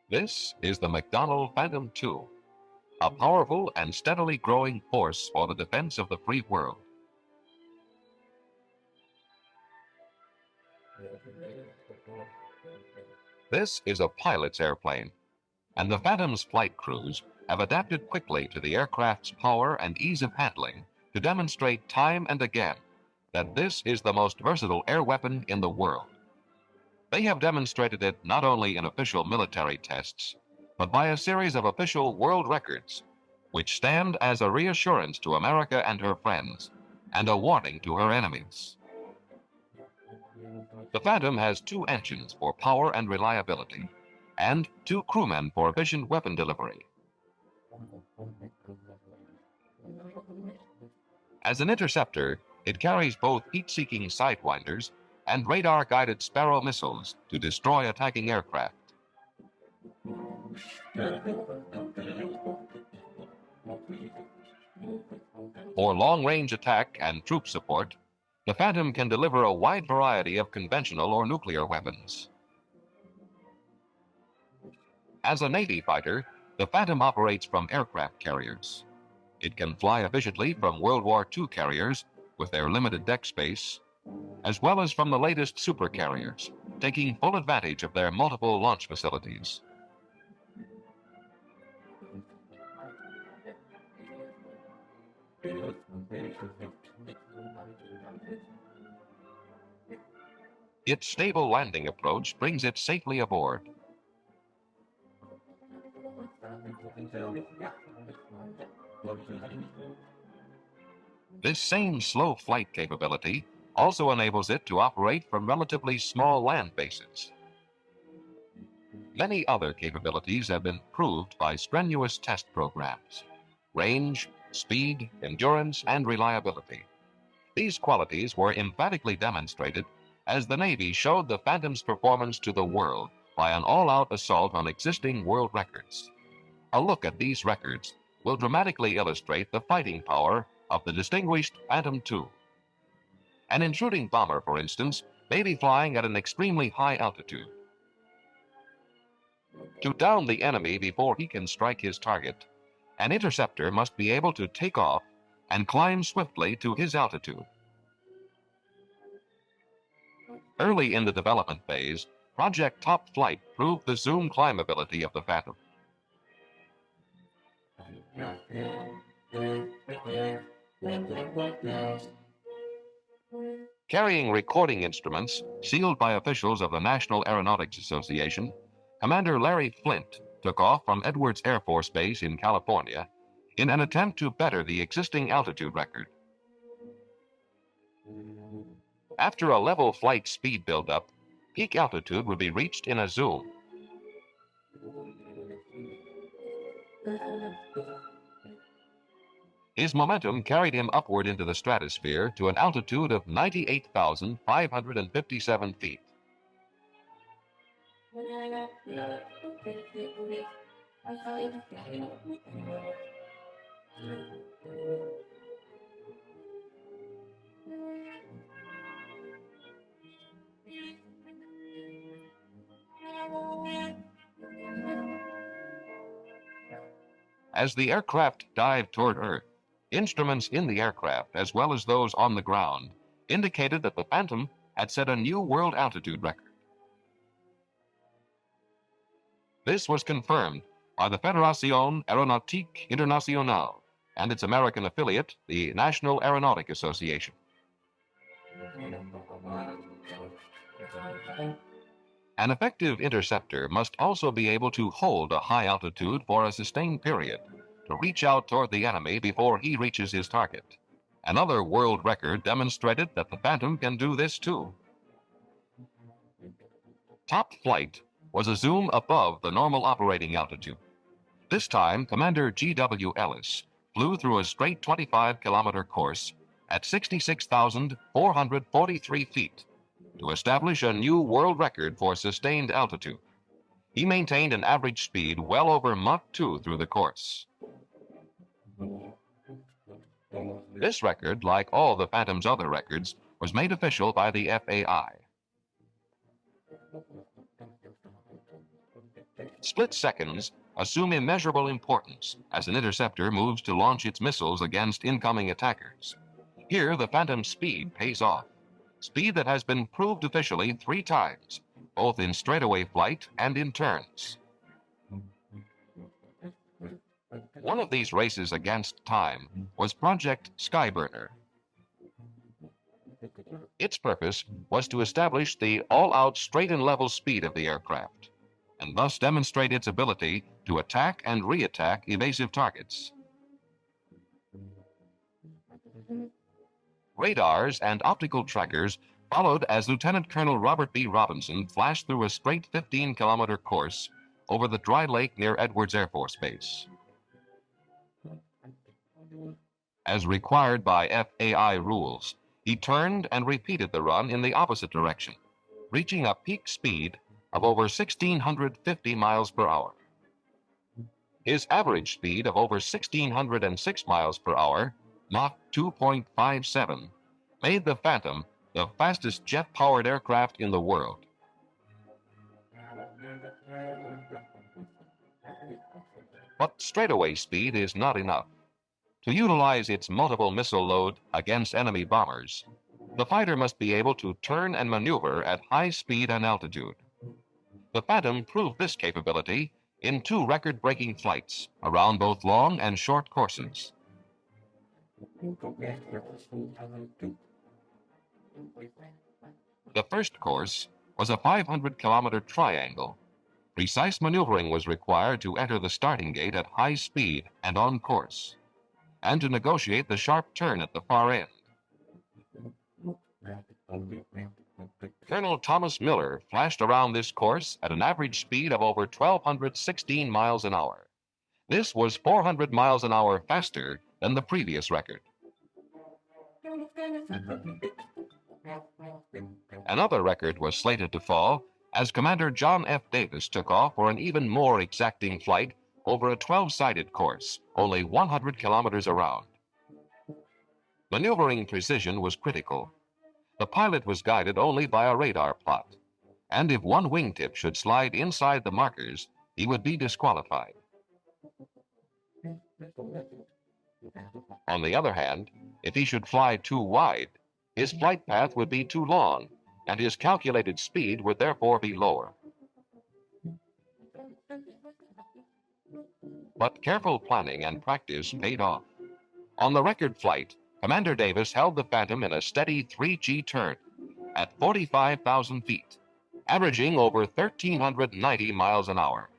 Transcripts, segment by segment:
This is the McDonnell Phantom II, a powerful and steadily growing force for the defense of the free world. This is a pilot's airplane, and the Phantom's flight crews have adapted quickly to the aircraft's power and ease of handling to demonstrate time and again that this is the most versatile air weapon in the world. They have demonstrated it not only in official military tests, but by a series of official world records, which stand as a reassurance to America and her friends, and a warning to her enemies. The Phantom has 2 engines for power and reliability, and 2 crewmen for efficient weapon delivery. As an interceptor, it carries both heat-seeking sidewinders and radar-guided Sparrow missiles to destroy attacking aircraft. For long-range attack and troop support, the Phantom can deliver a wide variety of conventional or nuclear weapons. As a Navy fighter, the Phantom operates from aircraft carriers. It can fly efficiently from World War II carriers with their limited deck space, as well as from the latest supercarriers, taking full advantage of their multiple launch facilities. Its stable landing approach brings it safely aboard. This same slow flight capability also enables it to operate from relatively small land bases. Many other capabilities have been proved by strenuous test programs: range, speed, endurance, and reliability. These qualities were emphatically demonstrated as the Navy showed the Phantom's performance to the world by an all-out assault on existing world records. A look at these records will dramatically illustrate the fighting power of the distinguished Phantom II. An intruding bomber, for instance, may be flying at an extremely high altitude. To down the enemy before he can strike his target, an interceptor must be able to take off and climb swiftly to his altitude. Early in the development phase, Project Top Flight proved the zoom climbability of the Phantom. Carrying recording instruments sealed by officials of the National Aeronautics Association, Commander Larry Flint took off from Edwards Air Force Base in California in an attempt to better the existing altitude record. After a level flight speed buildup, peak altitude would be reached in a zoom. His momentum carried him upward into the stratosphere to an altitude of 98,557 feet. As the aircraft dived toward Earth, instruments in the aircraft, as well as those on the ground, indicated that the Phantom had set a new world altitude record. This was confirmed by the Fédération Aéronautique Internationale and its American affiliate, the National Aeronautic Association. An effective interceptor must also be able to hold a high altitude for a sustained period, to reach out toward the enemy before he reaches his target. Another world record demonstrated that the Phantom can do this too. Top Flight was a zoom above the normal operating altitude. This time, Commander G.W. Ellis flew through a straight 25-kilometer course at 66,443 feet to establish a new world record for sustained altitude. He maintained an average speed well over Mach 2 through the course. This record, like all the Phantom's other records, was made official by the FAI. Split seconds assume immeasurable importance as an interceptor moves to launch its missiles against incoming attackers. Here, the Phantom's speed pays off. Speed that has been proved officially 3 times, both in straightaway flight and in turns. One of these races against time was Project Skyburner. Its purpose was to establish the all-out straight and level speed of the aircraft, and thus demonstrate its ability to attack and re-attack evasive targets. Radars and optical trackers followed as Lieutenant Colonel Robert B. Robinson flashed through a straight 15-kilometer course over the dry lake near Edwards Air Force Base. As required by FAI rules, he turned and repeated the run in the opposite direction, reaching a peak speed of over 1,650 miles per hour. His average speed of over 1,606 miles per hour, Mach 2.57, made the Phantom the fastest jet-powered aircraft in the world. But straightaway speed is not enough. To utilize its multiple missile load against enemy bombers, the fighter must be able to turn and maneuver at high speed and altitude. The Phantom proved this capability in 2 record-breaking flights around both long and short courses. The first course was a 500-kilometer triangle. Precise maneuvering was required to enter the starting gate at high speed and on course, and to negotiate the sharp turn at the far end. Colonel Thomas Miller flashed around this course at an average speed of over 1,216 miles an hour. This was 400 miles an hour faster than the previous record. Another record was slated to fall as Commander John F. Davis took off for an even more exacting flight over a 12-sided course, only 100 kilometers around. Maneuvering precision was critical. The pilot was guided only by a radar plot, and if one wingtip should slide inside the markers, he would be disqualified. On the other hand, if he should fly too wide, his flight path would be too long, and his calculated speed would therefore be lower. But careful planning and practice paid off. On the record flight, Commander Davis held the Phantom in a steady 3G turn at 45,000 feet, averaging over 1,390 miles an hour.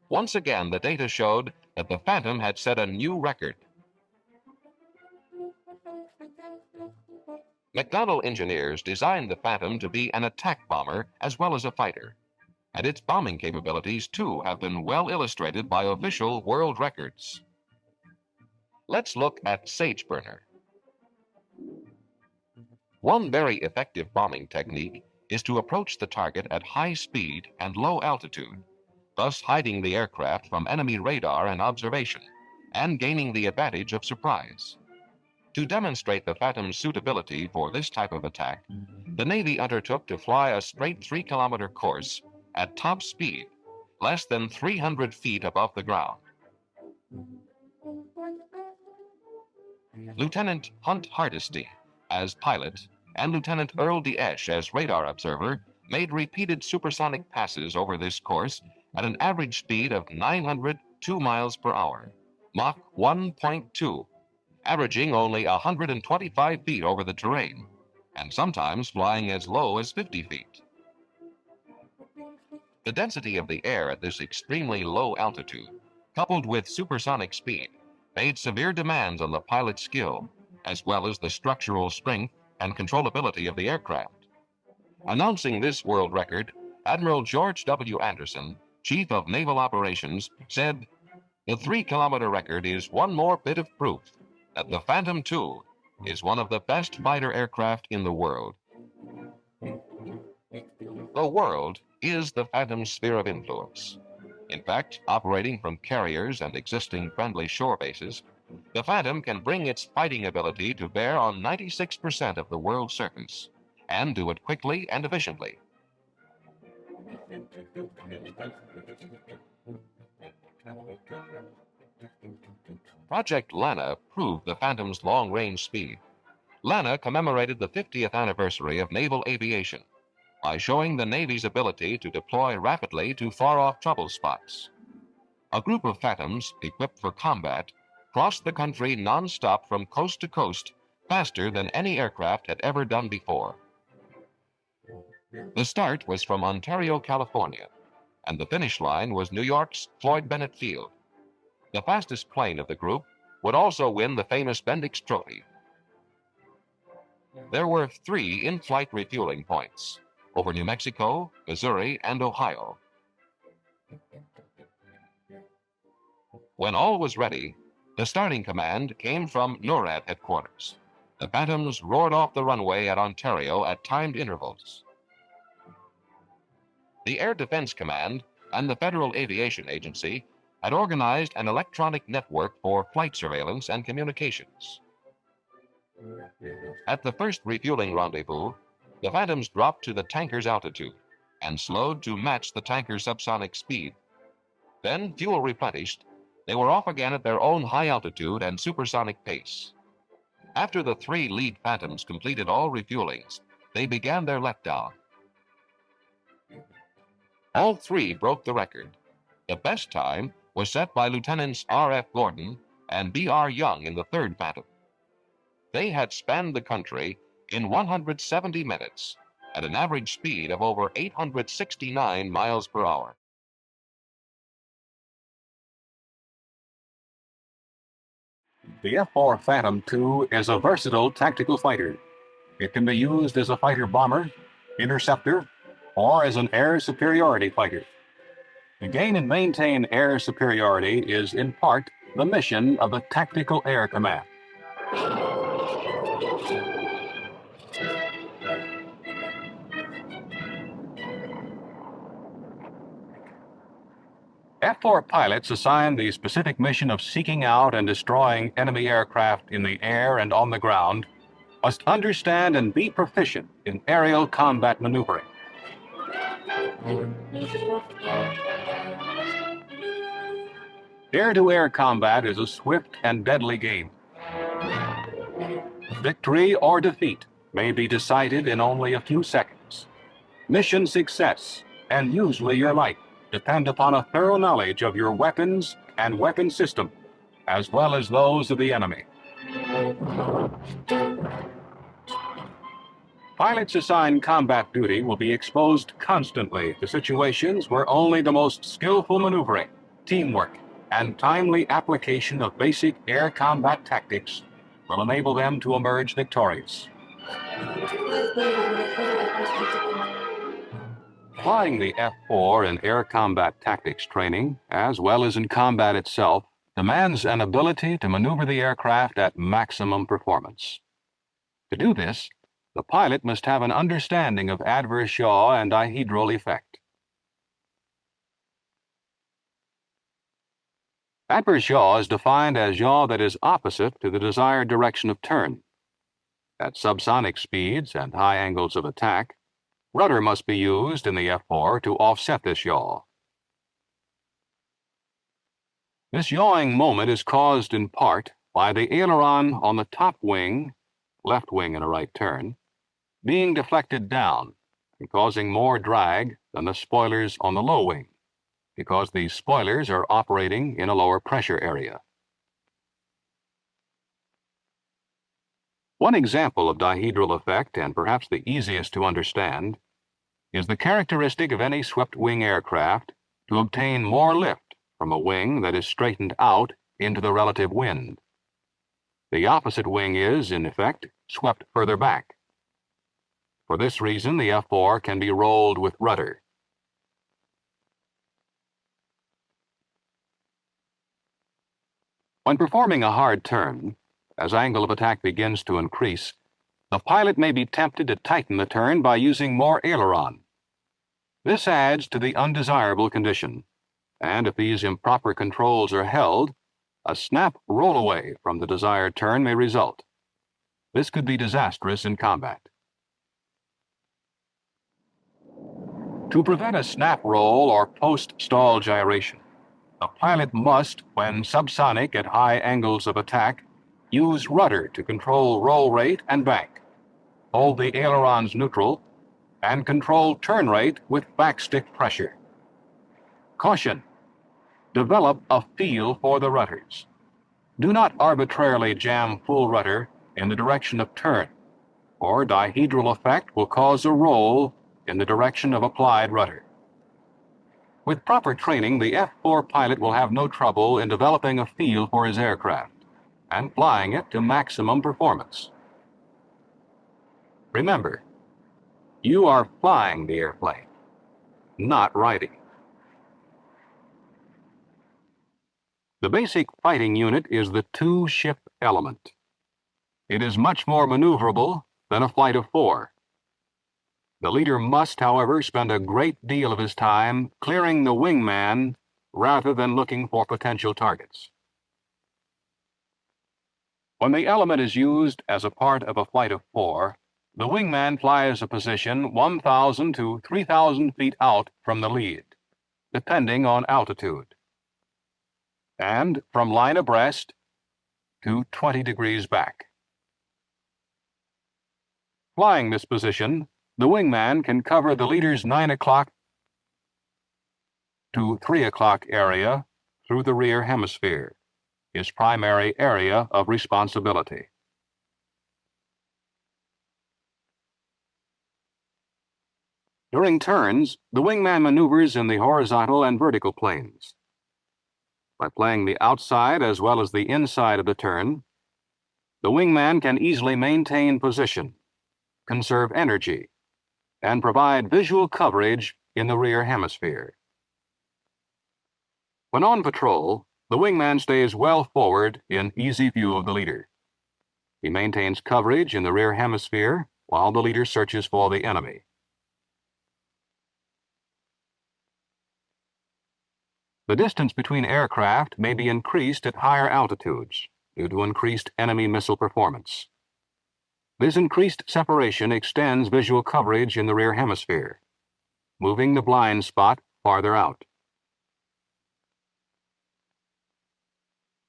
Once again, the data showed that the Phantom had set a new record. McDonnell engineers designed the Phantom to be an attack bomber as well as a fighter, and its bombing capabilities, too, have been well illustrated by official world records. Let's look at Sageburner. One very effective bombing technique is to approach the target at high speed and low altitude, thus hiding the aircraft from enemy radar and observation, and gaining the advantage of surprise. To demonstrate the Phantom's suitability for this type of attack, the Navy undertook to fly a straight 3-kilometer course at top speed, less than 300 feet above the ground. Lieutenant Hunt Hardesty as pilot and Lieutenant Earl D. Esch as radar observer made repeated supersonic passes over this course at an average speed of 902 miles per hour, Mach 1.2, averaging only 125 feet over the terrain, and sometimes flying as low as 50 feet. The density of the air at this extremely low altitude, coupled with supersonic speed, made severe demands on the pilot's skill, as well as the structural strength and controllability of the aircraft. Announcing this world record, Admiral George W. Anderson, Chief of Naval Operations, said, "The 3-kilometer record is one more bit of proof that the Phantom II is one of the best fighter aircraft in the world." The world is the Phantom's sphere of influence. In fact, operating from carriers and existing friendly shore bases, the Phantom can bring its fighting ability to bear on 96% of the world's surface, and do it quickly and efficiently. Project Lana proved the Phantom's long-range speed. Lana commemorated the 50th anniversary of naval aviation by showing the Navy's ability to deploy rapidly to far-off trouble spots. A group of Phantoms equipped for combat crossed the country non-stop from coast to coast faster than any aircraft had ever done before. The start was from Ontario, California, and the finish line was New York's Floyd Bennett Field. The fastest plane of the group would also win the famous Bendix Trophy. There were 3 in-flight refueling points over New Mexico, Missouri, and Ohio. When all was ready, the starting command came from NORAD headquarters. The Phantoms roared off the runway at Ontario at timed intervals. The Air Defense Command and the Federal Aviation Agency had organized an electronic network for flight surveillance and communications. At the first refueling rendezvous, the Phantoms dropped to the tanker's altitude and slowed to match the tanker's subsonic speed. Then, fuel replenished, they were off again at their own high altitude and supersonic pace. After the 3 lead Phantoms completed all refuelings, they began their letdown. All 3 broke the record. The best time was set by Lieutenants R.F. Gordon and B.R. Young in the 3rd Phantom. They had spanned the country in 170 minutes at an average speed of over 869 miles per hour. The F-4 Phantom II is a versatile tactical fighter. It can be used as a fighter bomber, interceptor, or as an air superiority fighter. To gain and maintain air superiority is, in part, the mission of the Tactical Air Command. F-4 pilots assigned the specific mission of seeking out and destroying enemy aircraft in the air and on the ground must understand and be proficient in aerial combat maneuvering. Air-to-air combat is a swift and deadly game. Victory or defeat may be decided in only a few seconds. Mission success, and usually your life, depend upon a thorough knowledge of your weapons and weapon system, as well as those of the enemy. Pilots assigned combat duty will be exposed constantly to situations where only the most skillful maneuvering, teamwork, and timely application of basic air combat tactics will enable them to emerge victorious. Flying the F-4 in air combat tactics training, as well as in combat itself, demands an ability to maneuver the aircraft at maximum performance. To do this, the pilot must have an understanding of adverse yaw and dihedral effect. Adverse yaw is defined as yaw that is opposite to the desired direction of turn. At subsonic speeds and high angles of attack, rudder must be used in the F-4 to offset this yaw. This yawing moment is caused in part by the aileron on the top wing, left wing in a right turn, being deflected down and causing more drag than the spoilers on the low wing, because these spoilers are operating in a lower pressure area. One example of dihedral effect, and perhaps the easiest to understand, is the characteristic of any swept-wing aircraft to obtain more lift from a wing that is straightened out into the relative wind. The opposite wing is, in effect, swept further back. For this reason, the F-4 can be rolled with rudder. When performing a hard turn, as angle of attack begins to increase, the pilot may be tempted to tighten the turn by using more aileron. This adds to the undesirable condition, and if these improper controls are held, a snap rollaway from the desired turn may result. This could be disastrous in combat. To prevent a snap roll or post-stall gyration, a pilot must, when subsonic at high angles of attack, use rudder to control roll rate and bank, hold the ailerons neutral, and control turn rate with backstick pressure. Caution: develop a feel for the rudders. Do not arbitrarily jam full rudder in the direction of turn, or dihedral effect will cause a roll in the direction of applied rudder. With proper training, the F-4 pilot will have no trouble in developing a feel for his aircraft and flying it to maximum performance. Remember, you are flying the airplane, not riding. The basic fighting unit is the two-ship element. It is much more maneuverable than a flight of four. The leader must, however, spend a great deal of his time clearing the wingman rather than looking for potential targets. When the element is used as a part of a flight of four, the wingman flies a position 1,000 to 3,000 feet out from the lead, depending on altitude, and from line abreast to 20 degrees back. Flying this position, the wingman can cover the leader's 9 o'clock to 3 o'clock area through the rear hemisphere, his primary area of responsibility. During turns, the wingman maneuvers in the horizontal and vertical planes. By playing the outside as well as the inside of the turn, the wingman can easily maintain position, conserve energy, and provide visual coverage in the rear hemisphere. When on patrol, the wingman stays well forward in easy view of the leader. He maintains coverage in the rear hemisphere while the leader searches for the enemy. The distance between aircraft may be increased at higher altitudes due to increased enemy missile performance. This increased separation extends visual coverage in the rear hemisphere, moving the blind spot farther out.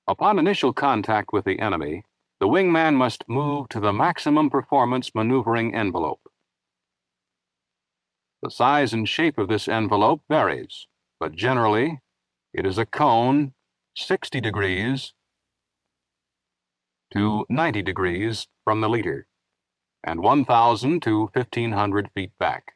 Upon initial contact with the enemy, the wingman must move to the maximum performance maneuvering envelope. The size and shape of this envelope varies, but generally, it is a cone 60 degrees to 90 degrees from the leader, and 1,000 to 1,500 feet back.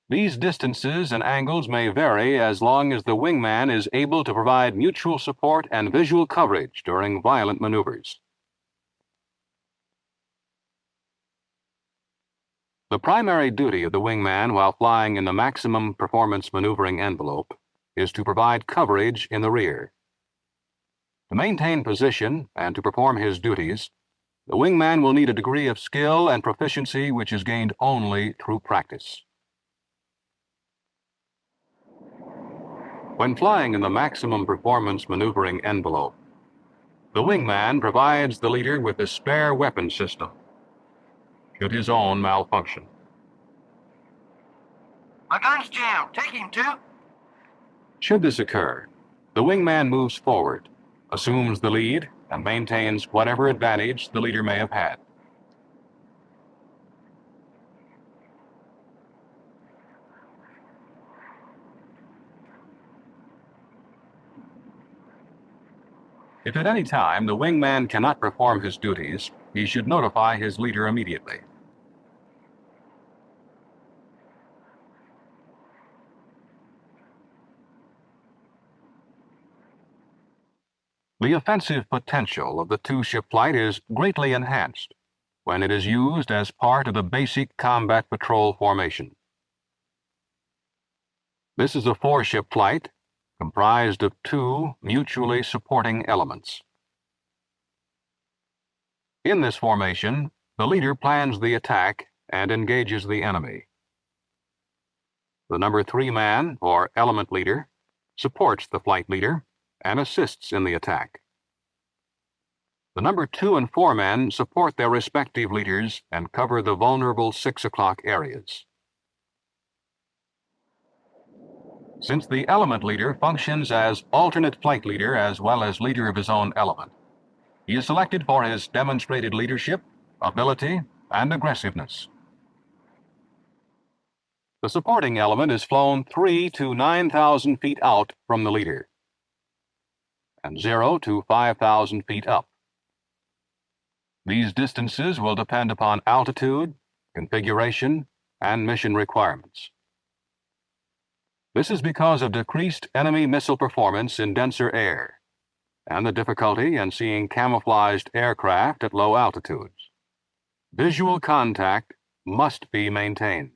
These distances and angles may vary as long as the wingman is able to provide mutual support and visual coverage during violent maneuvers. The primary duty of the wingman while flying in the maximum performance maneuvering envelope is to provide coverage in the rear. To maintain position and to perform his duties, the wingman will need a degree of skill and proficiency which is gained only through practice. When flying in the maximum performance maneuvering envelope, the wingman provides the leader with a spare weapon system, should his own malfunction. My gun's jammed. Take him, too. Should this occur, the wingman moves forward, assumes the lead, and maintains whatever advantage the leader may have had. If at any time the wingman cannot perform his duties, he should notify his leader immediately. The offensive potential of the two-ship flight is greatly enhanced when it is used as part of the basic combat patrol formation. This is a four-ship flight comprised of two mutually supporting elements. In this formation, the leader plans the attack and engages the enemy. The number 3 man, or element leader, supports the flight leader and assists in the attack. The number 2 and 4 men support their respective leaders and cover the vulnerable 6 o'clock areas. Since the element leader functions as alternate flight leader as well as leader of his own element, he is selected for his demonstrated leadership, ability, and aggressiveness. The supporting element is flown 3 to 9,000 feet out from the leader, and 0 to 5,000 feet up. These distances will depend upon altitude, configuration, and mission requirements. This is because of decreased enemy missile performance in denser air and the difficulty in seeing camouflaged aircraft at low altitudes. Visual contact must be maintained.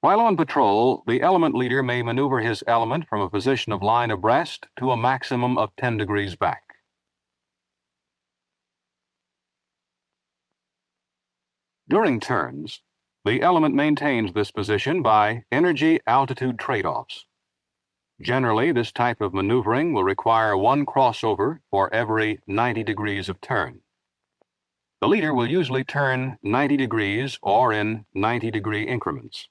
While on patrol, the element leader may maneuver his element from a position of line abreast to a maximum of 10 degrees back. During turns, the element maintains this position by energy-altitude trade-offs. Generally, this type of maneuvering will require one crossover for every 90 degrees of turn. The leader will usually turn 90 degrees or in 90-degree increments.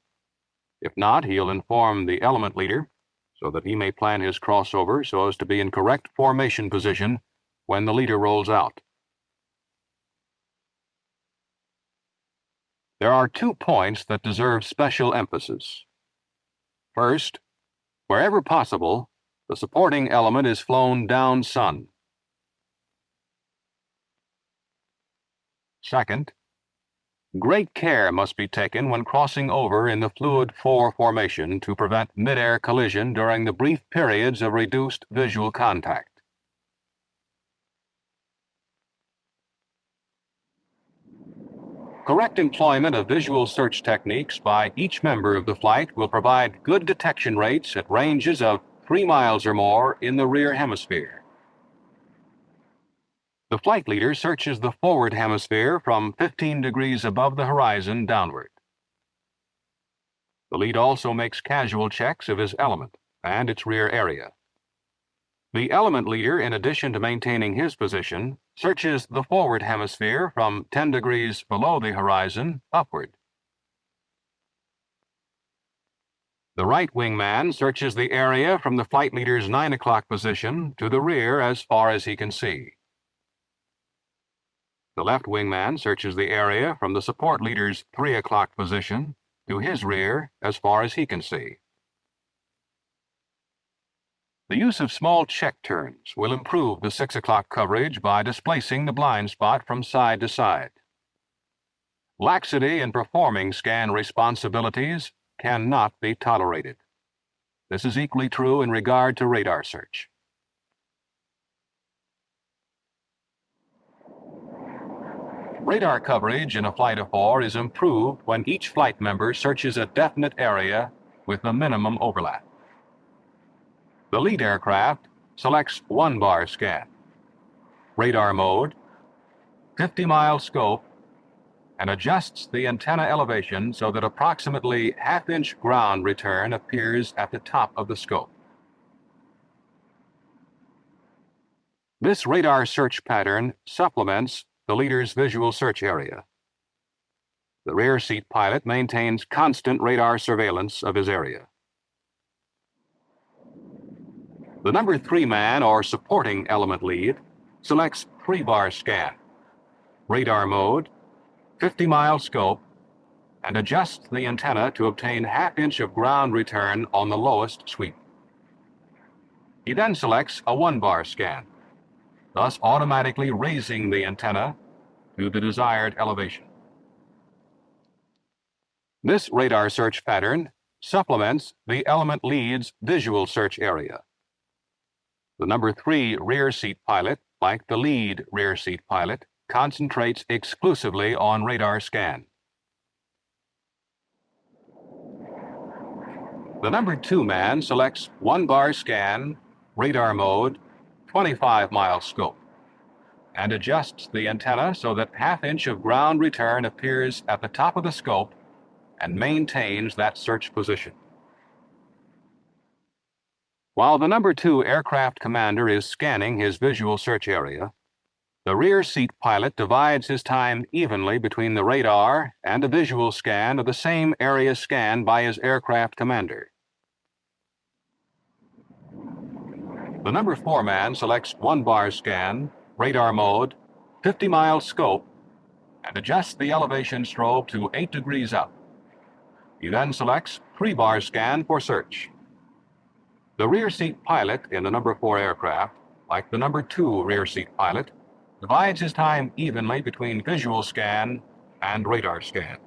If not, he'll inform the element leader so that he may plan his crossover so as to be in correct formation position when the leader rolls out. There are 2 points that deserve special emphasis. First, wherever possible, the supporting element is flown down sun. Second, great care must be taken when crossing over in the fluid 4 formation to prevent mid-air collision during the brief periods of reduced visual contact. Correct employment of visual search techniques by each member of the flight will provide good detection rates at ranges of 3 miles or more in the rear hemisphere. The flight leader searches the forward hemisphere from 15 degrees above the horizon downward. The lead also makes casual checks of his element and its rear area. The element leader, in addition to maintaining his position, searches the forward hemisphere from 10 degrees below the horizon upward. The right wingman searches the area from the flight leader's 9 o'clock position to the rear as far as he can see. The left wingman searches the area from the support leader's 3 o'clock position to his rear as far as he can see. The use of small check turns will improve the 6 o'clock coverage by displacing the blind spot from side to side. Laxity in performing scan responsibilities cannot be tolerated. This is equally true in regard to radar search. Radar coverage in a flight of 4 is improved when each flight member searches a definite area with the minimum overlap. The lead aircraft selects 1-bar scan, radar mode, 50-mile scope, and adjusts the antenna elevation so that approximately half-inch ground return appears at the top of the scope. This radar search pattern supplements the leader's visual search area. The rear seat pilot maintains constant radar surveillance of his area. The number 3 man or supporting element lead selects 3-bar scan, radar mode, 50-mile scope, and adjusts the antenna to obtain half-inch of ground return on the lowest sweep. He then selects a 1-bar scan, thus automatically raising the antenna to the desired elevation. This radar search pattern supplements the element lead's visual search area. The number 3 rear seat pilot, like the lead rear seat pilot, concentrates exclusively on radar scan. The number 2 man selects 1-bar scan, radar mode, 25-mile scope, and adjusts the antenna so that half-inch of ground return appears at the top of the scope and maintains that search position. While the number 2 aircraft commander is scanning his visual search area, the rear seat pilot divides his time evenly between the radar and a visual scan of the same area scanned by his aircraft commander. The number 4 man selects 1-bar scan, radar mode, 50-mile scope, and adjusts the elevation strobe to 8 degrees up. He then selects 3-bar scan for search. The rear seat pilot in the number 4 aircraft, like the number 2 rear seat pilot, divides his time evenly between visual scan and radar scan.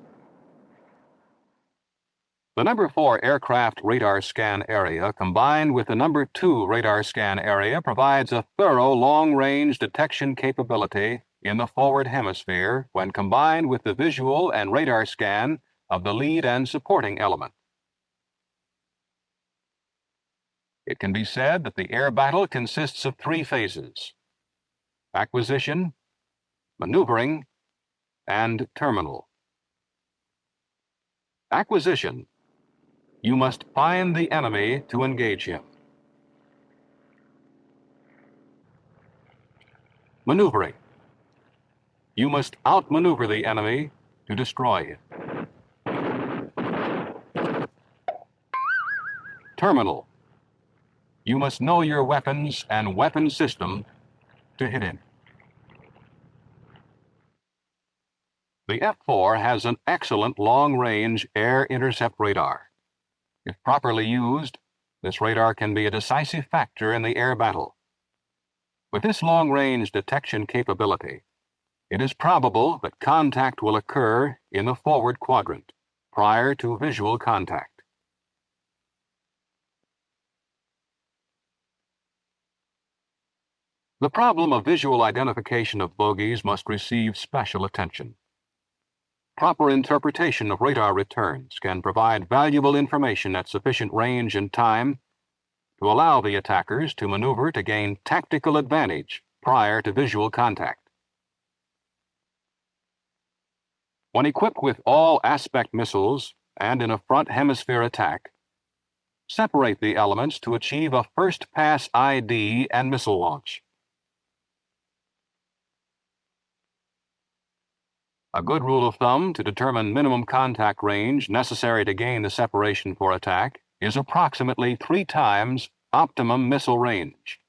The number 4 aircraft radar scan area combined with the number 2 radar scan area provides a thorough long-range detection capability in the forward hemisphere when combined with the visual and radar scan of the lead and supporting element. It can be said that the air battle consists of 3 phases: acquisition, maneuvering, and terminal. Acquisition. You must find the enemy to engage him. Maneuvering. You must outmaneuver the enemy to destroy him. Terminal. You must know your weapons and weapon system to hit him. The F-4 has an excellent long-range air intercept radar. If properly used, this radar can be a decisive factor in the air battle. With this long-range detection capability, it is probable that contact will occur in the forward quadrant prior to visual contact. The problem of visual identification of bogies must receive special attention. Proper interpretation of radar returns can provide valuable information at sufficient range and time to allow the attackers to maneuver to gain tactical advantage prior to visual contact. When equipped with all aspect missiles and in a front hemisphere attack, separate the elements to achieve a first-pass ID and missile launch. A good rule of thumb to determine minimum contact range necessary to gain the separation for attack is approximately 3 times optimum missile range.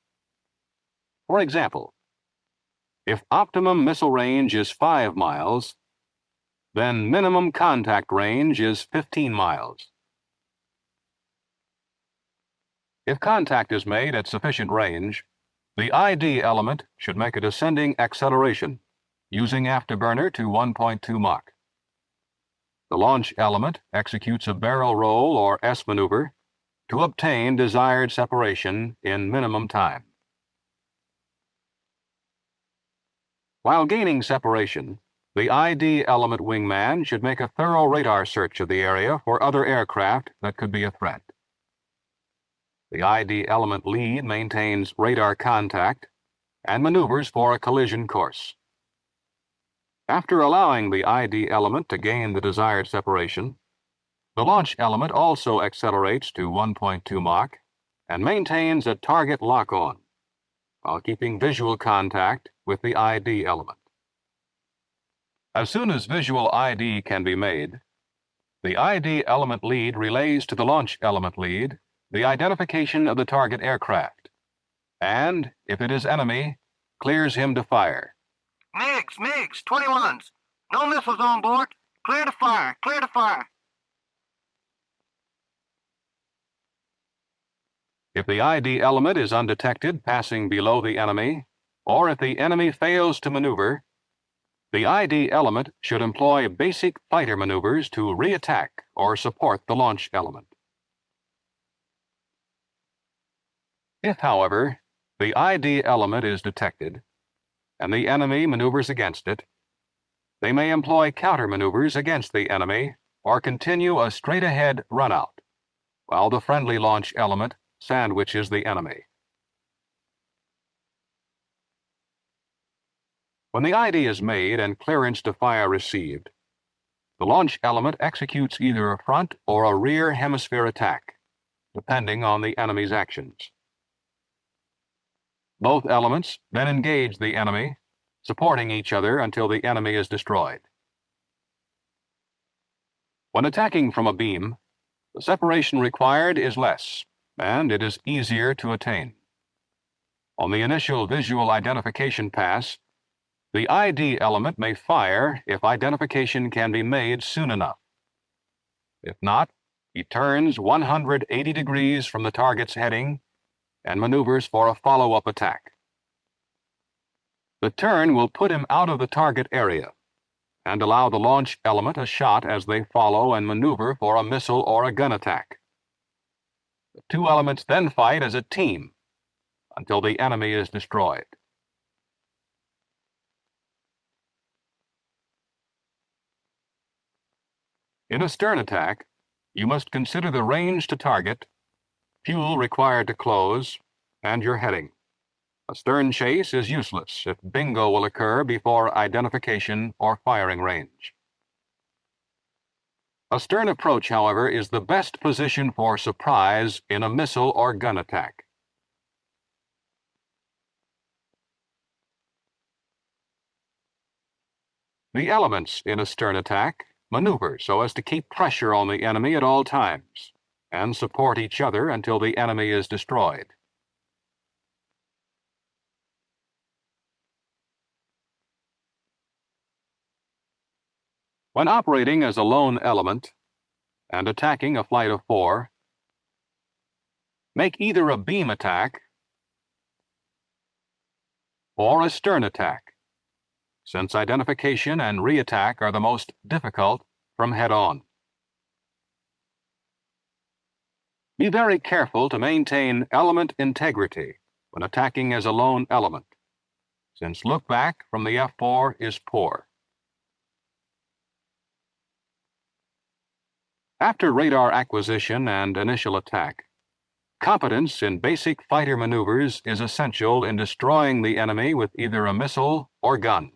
For example, if optimum missile range is 5 miles, then minimum contact range is 15 miles. If contact is made at sufficient range, the ID element should make a descending acceleration using afterburner to 1.2 Mach. The launch element executes a barrel roll or S maneuver to obtain desired separation in minimum time. While gaining separation, the ID element wingman should make a thorough radar search of the area for other aircraft that could be a threat. The ID element lead maintains radar contact and maneuvers for a collision course. After allowing the ID element to gain the desired separation, the launch element also accelerates to 1.2 Mach and maintains a target lock-on while keeping visual contact with the ID element. As soon as visual ID can be made, the ID element lead relays to the launch element lead the identification of the target aircraft, and, if it is enemy, clears him to fire. MiGs, 21s. No missiles on board. Clear to fire, clear to fire. If the ID element is undetected passing below the enemy, or if the enemy fails to maneuver, the ID element should employ basic fighter maneuvers to re-attack or support the launch element. If, however, the ID element is detected, and the enemy maneuvers against it, they may employ countermaneuvers against the enemy or continue a straight-ahead run-out, while the friendly launch element sandwiches the enemy. When the ID is made and clearance to fire received, the launch element executes either a front or a rear hemisphere attack, depending on the enemy's actions. Both elements then engage the enemy, supporting each other until the enemy is destroyed. When attacking from a beam, the separation required is less, and it is easier to attain. On the initial visual identification pass, the ID element may fire if identification can be made soon enough. If not, he turns 180 degrees from the target's heading and maneuvers for a follow-up attack. The turn will put him out of the target area and allow the launch element a shot as they follow and maneuver for a missile or a gun attack. The two elements then fight as a team until the enemy is destroyed. In a stern attack, you must consider the range to target, fuel required to close, and your heading. A stern chase is useless if bingo will occur before identification or firing range. A stern approach, however, is the best position for surprise in a missile or gun attack. The elements in a stern attack maneuver so as to keep pressure on the enemy at all times and support each other until the enemy is destroyed. When operating as a lone element and attacking a flight of 4, make either a beam attack or a stern attack, since identification and re-attack are the most difficult from head-on. Be very careful to maintain element integrity when attacking as a lone element, since look-back from the F-4 is poor. After radar acquisition and initial attack, competence in basic fighter maneuvers is essential in destroying the enemy with either a missile or gun.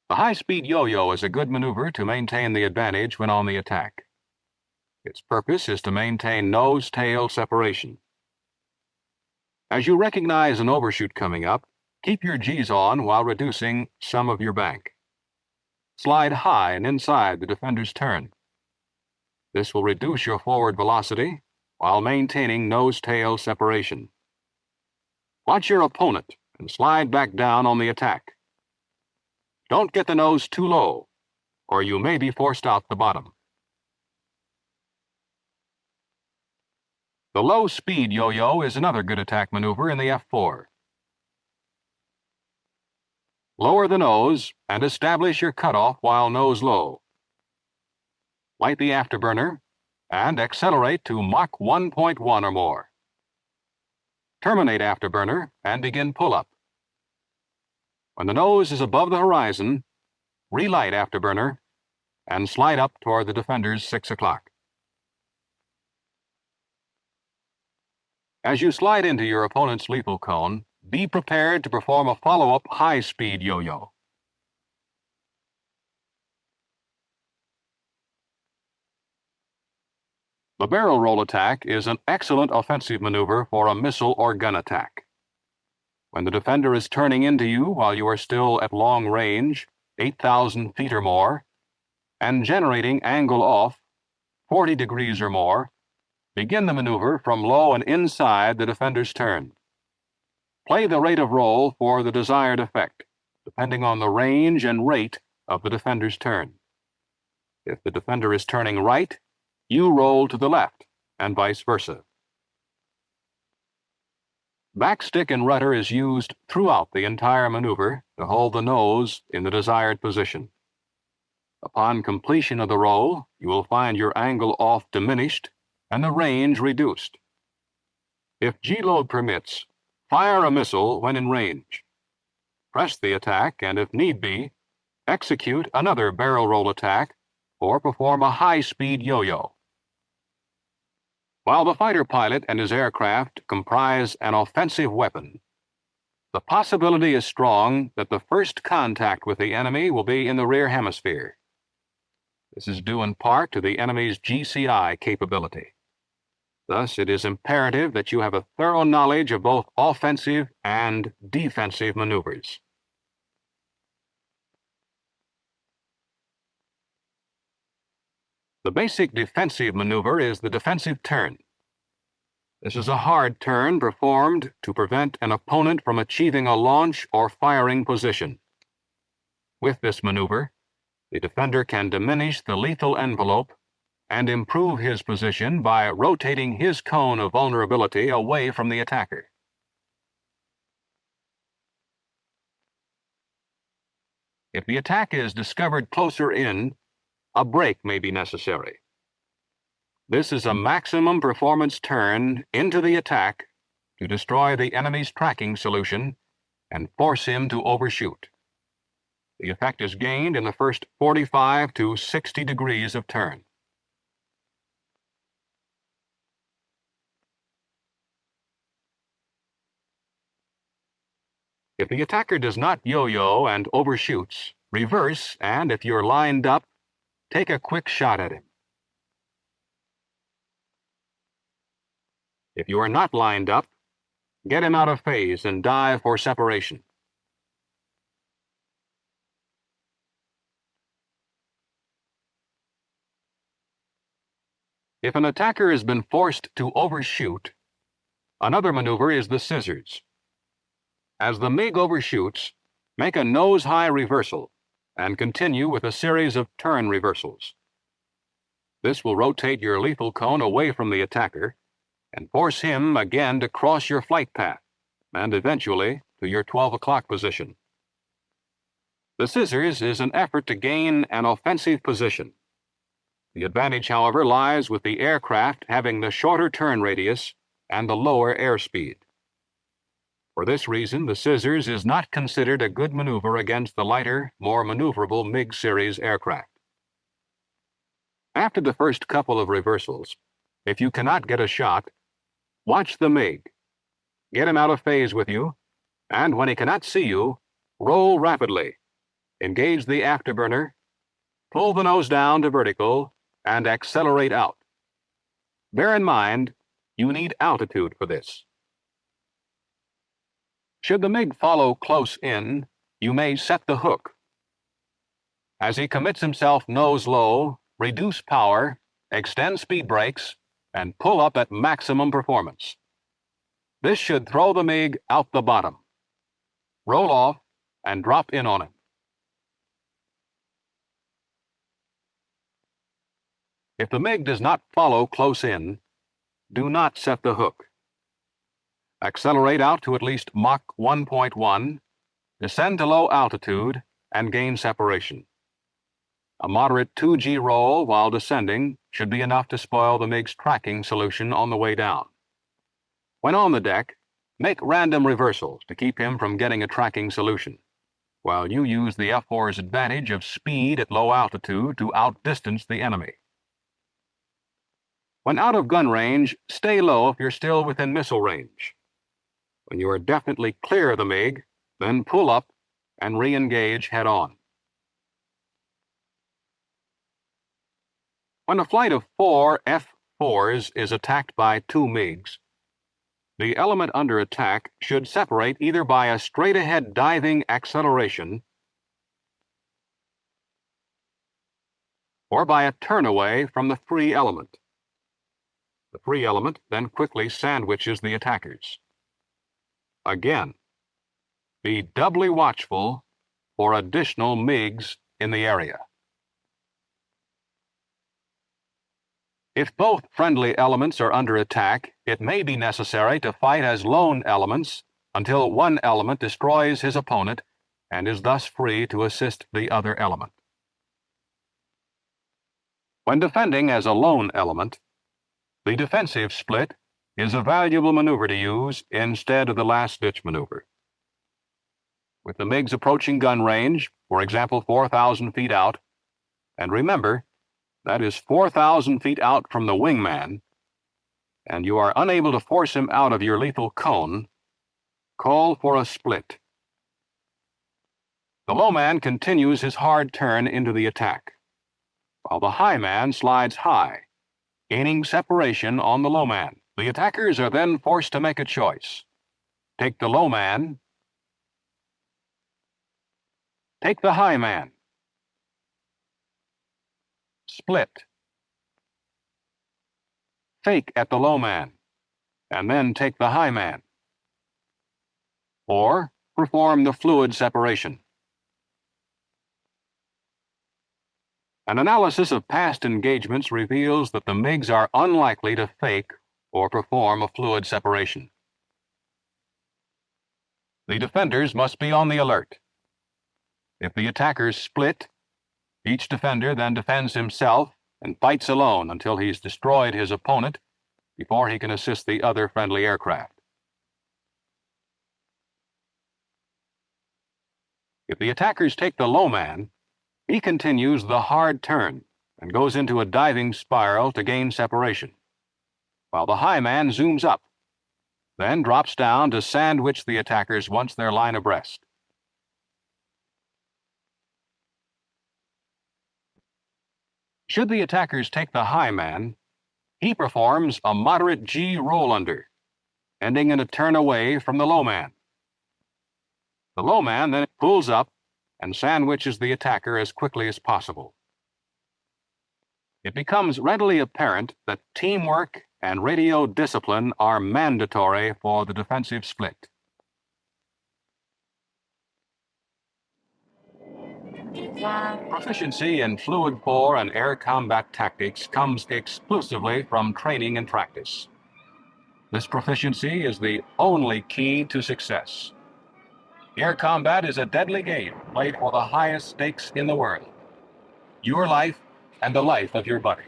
The high-speed yo-yo is a good maneuver to maintain the advantage when on the attack. Its purpose is to maintain nose-tail separation. As you recognize an overshoot coming up, keep your G's on while reducing some of your bank. Slide high and inside the defender's turn. This will reduce your forward velocity while maintaining nose-tail separation. Watch your opponent and slide back down on the attack. Don't get the nose too low, or you may be forced out the bottom. The low-speed yo-yo is another good attack maneuver in the F-4. Lower the nose and establish your cutoff while nose low. Light the afterburner and accelerate to Mach 1.1 or more. Terminate afterburner and begin pull-up. When the nose is above the horizon, relight afterburner and slide up toward the defender's 6 o'clock. As you slide into your opponent's lethal cone, be prepared to perform a follow-up high-speed yo-yo. The barrel roll attack is an excellent offensive maneuver for a missile or gun attack. When the defender is turning into you while you are still at long range, 8,000 feet or more, and generating angle off, 40 degrees or more, begin the maneuver from low and inside the defender's turn. Play the rate of roll for the desired effect, depending on the range and rate of the defender's turn. If the defender is turning right, you roll to the left, and vice versa. Backstick and rudder is used throughout the entire maneuver to hold the nose in the desired position. Upon completion of the roll, you will find your angle off diminished and the range reduced. If G-load permits, fire a missile when in range. Press the attack and, if need be, execute another barrel roll attack or perform a high-speed yo-yo. While the fighter pilot and his aircraft comprise an offensive weapon, the possibility is strong that the first contact with the enemy will be in the rear hemisphere. This is due in part to the enemy's GCI capability. Thus, it is imperative that you have a thorough knowledge of both offensive and defensive maneuvers. The basic defensive maneuver is the defensive turn. This is a hard turn performed to prevent an opponent from achieving a launch or firing position. With this maneuver, the defender can diminish the lethal envelope and improve his position by rotating his cone of vulnerability away from the attacker. If the attack is discovered closer in, a break may be necessary. This is a maximum performance turn into the attack to destroy the enemy's tracking solution and force him to overshoot. The effect is gained in the first 45 to 60 degrees of turn. If the attacker does not yo-yo and overshoots, reverse, and if you're lined up, take a quick shot at him. If you are not lined up, get him out of phase and dive for separation. If an attacker has been forced to overshoot, another maneuver is the scissors. As the MiG overshoots, make a nose-high reversal and continue with a series of turn reversals. This will rotate your lethal cone away from the attacker and force him again to cross your flight path and eventually to your 12 o'clock position. The scissors is an effort to gain an offensive position. The advantage, however, lies with the aircraft having the shorter turn radius and the lower airspeed. For this reason, the scissors is not considered a good maneuver against the lighter, more maneuverable MiG series aircraft. After the first couple of reversals, if you cannot get a shot, watch the MiG. Get him out of phase with you, and when he cannot see you, roll rapidly. Engage the afterburner, pull the nose down to vertical, and accelerate out. Bear in mind, you need altitude for this. Should the MiG follow close in, you may set the hook. As he commits himself nose low, reduce power, extend speed brakes, and pull up at maximum performance. This should throw the MiG out the bottom. Roll off and drop in on him. If the MiG does not follow close in, do not set the hook. Accelerate out to at least Mach 1.1, descend to low altitude, and gain separation. A moderate 2G roll while descending should be enough to spoil the MiG's tracking solution on the way down. When on the deck, make random reversals to keep him from getting a tracking solution, while you use the F-4's advantage of speed at low altitude to outdistance the enemy. When out of gun range, stay low if you're still within missile range. When you are definitely clear of the MiG, then pull up and re-engage head-on. When a flight of 4 F-4s is attacked by 2 MiGs, the element under attack should separate either by a straight-ahead diving acceleration or by a turn away from the free element. The free element then quickly sandwiches the attackers. Again, be doubly watchful for additional MiGs in the area. If both friendly elements are under attack, it may be necessary to fight as lone elements until one element destroys his opponent and is thus free to assist the other element. When defending as a lone element, the defensive split is a valuable maneuver to use instead of the last-ditch maneuver. With the MiGs approaching gun range, for example 4,000 feet out, and remember, that is 4,000 feet out from the wingman, and you are unable to force him out of your lethal cone, call for a split. The low man continues his hard turn into the attack, while the high man slides high, gaining separation on the low man. The attackers are then forced to make a choice. Take the low man, take the high man. Split. fake at the low man, and then take the high man. Or perform the fluid separation. An analysis of past engagements reveals that the MiGs are unlikely to fake or perform a fluid separation. The defenders must be on the alert. If the attackers split, each defender then defends himself and fights alone until he's destroyed his opponent before he can assist the other friendly aircraft. If the attackers take the low man, he continues the hard turn and goes into a diving spiral to gain separation, while the high man zooms up, then drops down to sandwich the attackers once they're line abreast. Should the attackers take the high man, he performs a moderate G roll-under, ending in a turn away from the low man. The low man then pulls up and sandwiches the attacker as quickly as possible. It becomes readily apparent that teamwork and radio discipline are mandatory for the defensive split. Proficiency in fluid bore and air combat tactics comes exclusively from training and practice. This proficiency is the only key to success. Air combat is a deadly game played for the highest stakes in the world. Your life and the life of your buddy.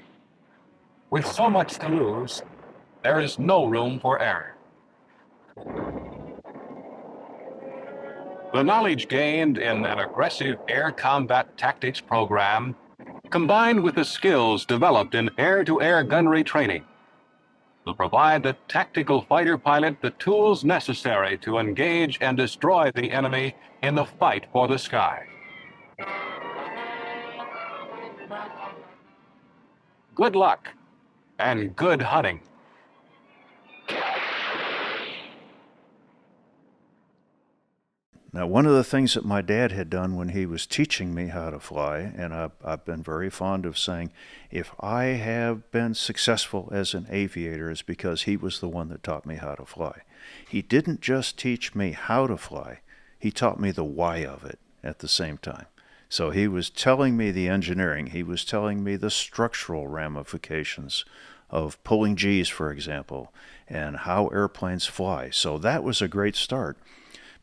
With so much to lose, there is no room for error. The knowledge gained in an aggressive air combat tactics program, combined with the skills developed in air-to-air gunnery training, will provide the tactical fighter pilot the tools necessary to engage and destroy the enemy in the fight for the sky. Good luck and good hunting. Now, one of the things that my dad had done when he was teaching me how to fly, and I've been very fond of saying, if I have been successful as an aviator, it's because he was the one that taught me how to fly. He didn't just teach me how to fly, he taught me the why of it at the same time. So he was telling me the engineering, he was telling me the structural ramifications of pulling G's, for example, and how airplanes fly. So that was a great start.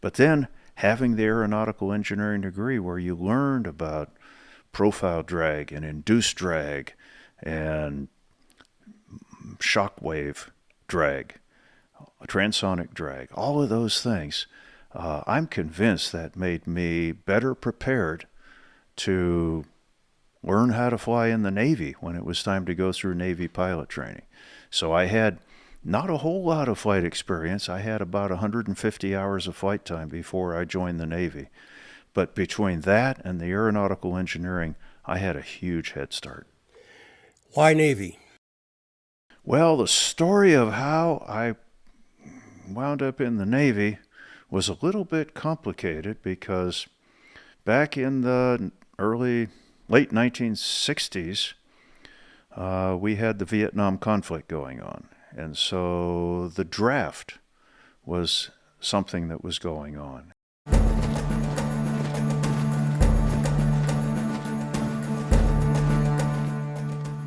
But then having the aeronautical engineering degree where you learned about profile drag and induced drag and shockwave drag, transonic drag, all of those things, I'm convinced that made me better prepared to learn how to fly in the Navy when it was time to go through Navy pilot training. So I had not a whole lot of flight experience. I had about 150 hours of flight time before I joined the Navy. But between that and the aeronautical engineering, I had a huge head start. Why Navy? Well, the story of how I wound up in the Navy was a little bit complicated because back in the late 1960s, we had the Vietnam conflict going on. And so the draft was something that was going on.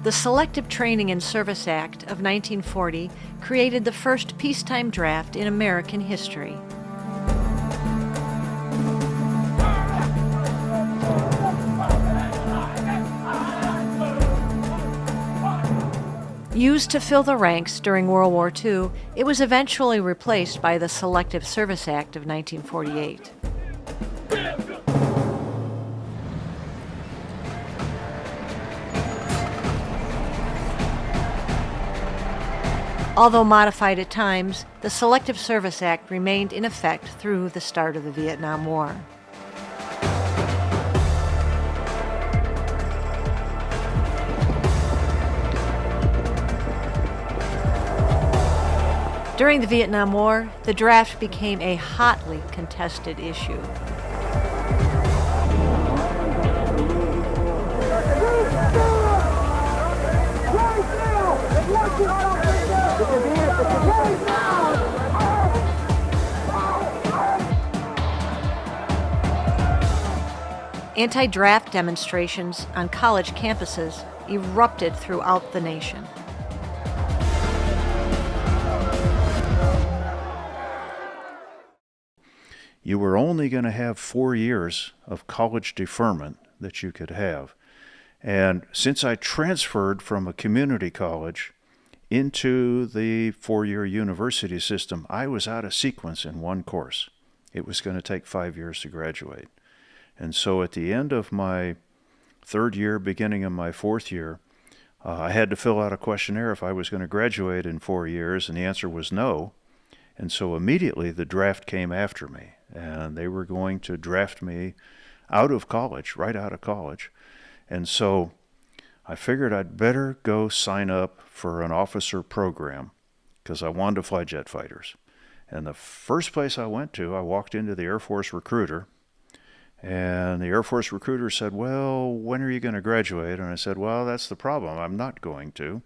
The Selective Training and Service Act of 1940 created the first peacetime draft in American history. Used to fill the ranks during World War II, it was eventually replaced by the Selective Service Act of 1948. Although modified at times, the Selective Service Act remained in effect through the start of the Vietnam War. During the Vietnam War, the draft became a hotly contested issue. Right now! Anti-draft demonstrations on college campuses erupted throughout the nation. You were only going to have 4 years of college deferment that you could have. And since I transferred from a community college into the 4-year university system, I was out of sequence in one course. It was going to take 5 years to graduate. And so at the end of my 3rd year, beginning of my 4th year, I had to fill out a questionnaire if I was going to graduate in 4 years, and the answer was no. And so immediately the draft came after me, and they were going to draft me out of college, right out of college. And so I figured I'd better go sign up for an officer program because I wanted to fly jet fighters. And the first place I went to, I walked into the Air Force recruiter, and the Air Force recruiter said, "Well, when are you going to graduate?" And I said, "Well, that's the problem. I'm not going to."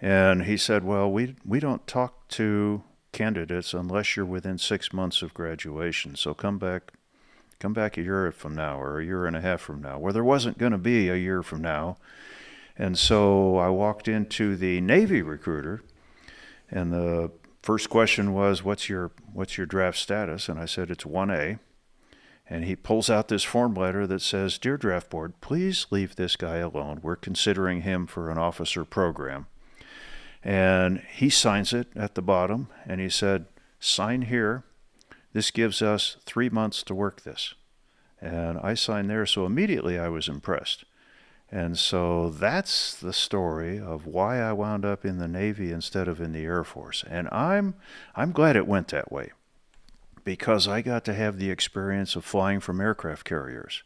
And he said, "Well, we don't talk to candidates unless you're within 6 months of graduation. So come back a year from now or a year and a half from now." Well, there wasn't going to be a year from now. And so I walked into the Navy recruiter, and the first question was, what's your draft status? And I said, it's 1A. And he pulls out this form letter that says, "Dear Draft Board, please leave this guy alone. We're considering him for an officer program." And he signs it at the bottom, and he said, "Sign here. This gives us 3 months to work this." And I signed there, so immediately I was impressed. And so that's the story of why I wound up in the Navy instead of in the Air Force. And I'm glad it went that way, because I got to have the experience of flying from aircraft carriers,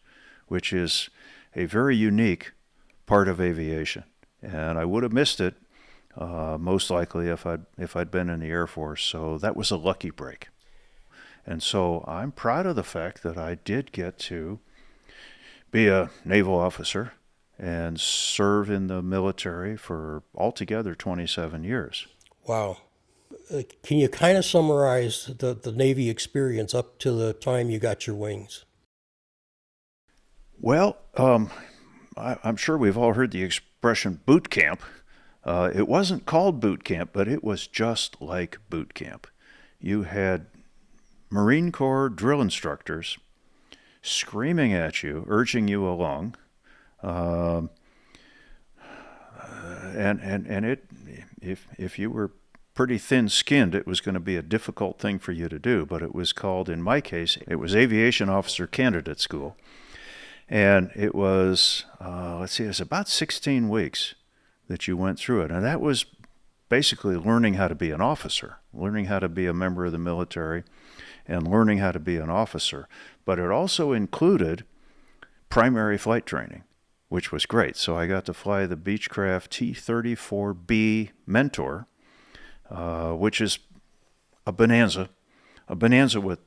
which is a very unique part of aviation. And I would have missed it most likely if I'd been in the Air Force. So that was a lucky break. And so I'm proud of the fact that I did get to be a naval officer and serve in the military for altogether 27 years. Wow. Can you kind of summarize the Navy experience up to the time you got your wings? Well, I'm sure we've all heard the expression boot camp. It wasn't called boot camp, but it was just like boot camp. You had Marine Corps drill instructors screaming at you, urging you along, and if you were pretty thin-skinned, it was going to be a difficult thing for you to do. But it was called, in my case, it was Aviation Officer Candidate School, and it was it was about 16 weeks that you went through it, and that was basically learning how to be an officer, learning how to be a member of the military, and learning how to be an officer. But it also included primary flight training, which was great. So I got to fly the Beechcraft T-34B Mentor, which is a Bonanza with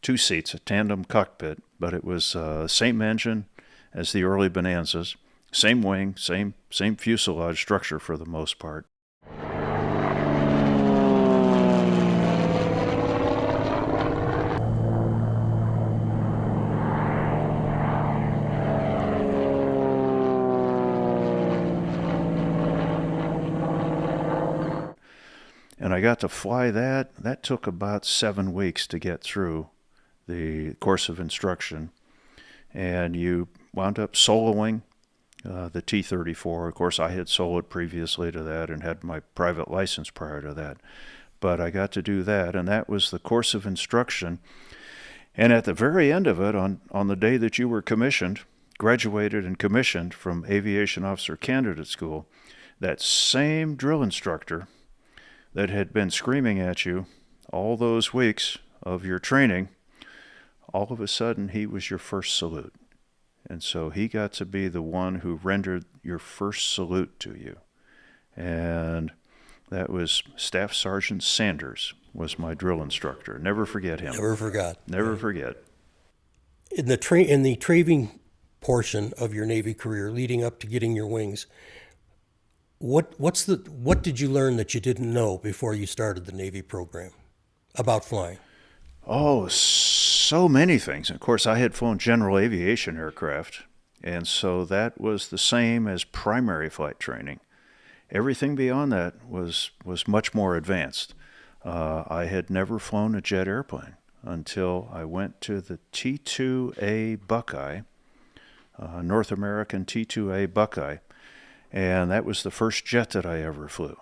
2 seats, a tandem cockpit, but it was same engine as the early Bonanzas, same wing, same fuselage structure for the most part. And I got to fly that. That took about 7 weeks to get through the course of instruction. And you wound up soloing the T-34. Of course, I had soloed previously to that and had my private license prior to that. But I got to do that, and that was the course of instruction. And at the very end of it, on the day that you were commissioned, graduated and commissioned from Aviation Officer Candidate School, that same drill instructor that had been screaming at you all those weeks of your training, all of a sudden he was your first salute. And so he got to be the one who rendered your first salute to you. And that was Staff Sergeant Sanders was my drill instructor. Never forget him. Never forgot. Never forget. In the training portion of your Navy career leading up to getting your wings, What did you learn that you didn't know before you started the Navy program about flying? Oh, so many things. Of course, I had flown general aviation aircraft, and so that was the same as primary flight training. Everything beyond that was much more advanced. I had never flown a jet airplane until I went to the T-2A Buckeye, North American T-2A Buckeye, and that was the first jet that I ever flew.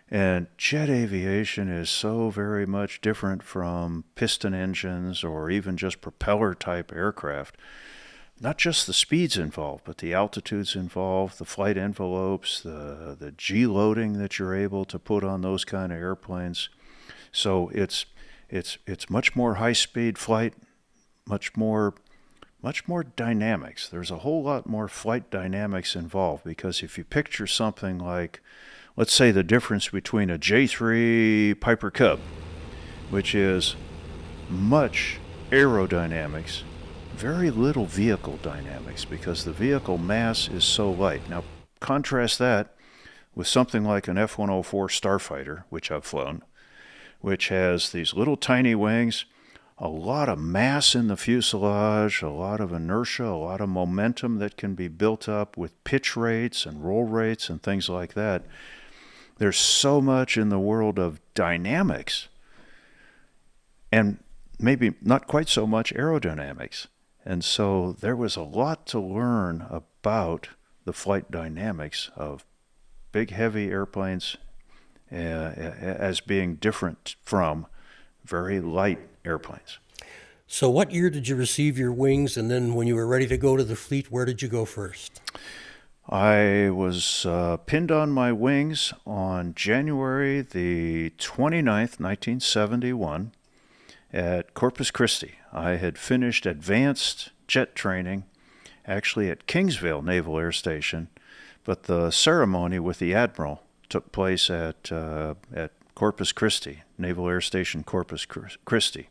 And jet aviation is so very much different from piston engines or even just propeller type aircraft. Not just the speeds involved, but the altitudes involved, the flight envelopes, the G-loading that you're able to put on those kind of airplanes. So it's much more high-speed flight, much more dynamics. There's a whole lot more flight dynamics involved, because if you picture something like, let's say, the difference between a J3 Piper Cub, which is much aerodynamics, very little vehicle dynamics, because the vehicle mass is so light. Now, contrast that with something like an F-104 Starfighter, which I've flown, which has these little tiny wings, a lot of mass in the fuselage, a lot of inertia, a lot of momentum that can be built up with pitch rates and roll rates and things like that. There's so much in the world of dynamics, and maybe not quite so much aerodynamics. And so there was a lot to learn about the flight dynamics of big, heavy airplanes as being different from very light airplanes. So what year did you receive your wings, and then when you were ready to go to the fleet, where did you go first? I was pinned on my wings on January the 29th, 1971 at Corpus Christi. I had finished advanced jet training actually at Kingsville Naval Air Station, but the ceremony with the Admiral took place at Corpus Christi, Naval Air Station Corpus Christi.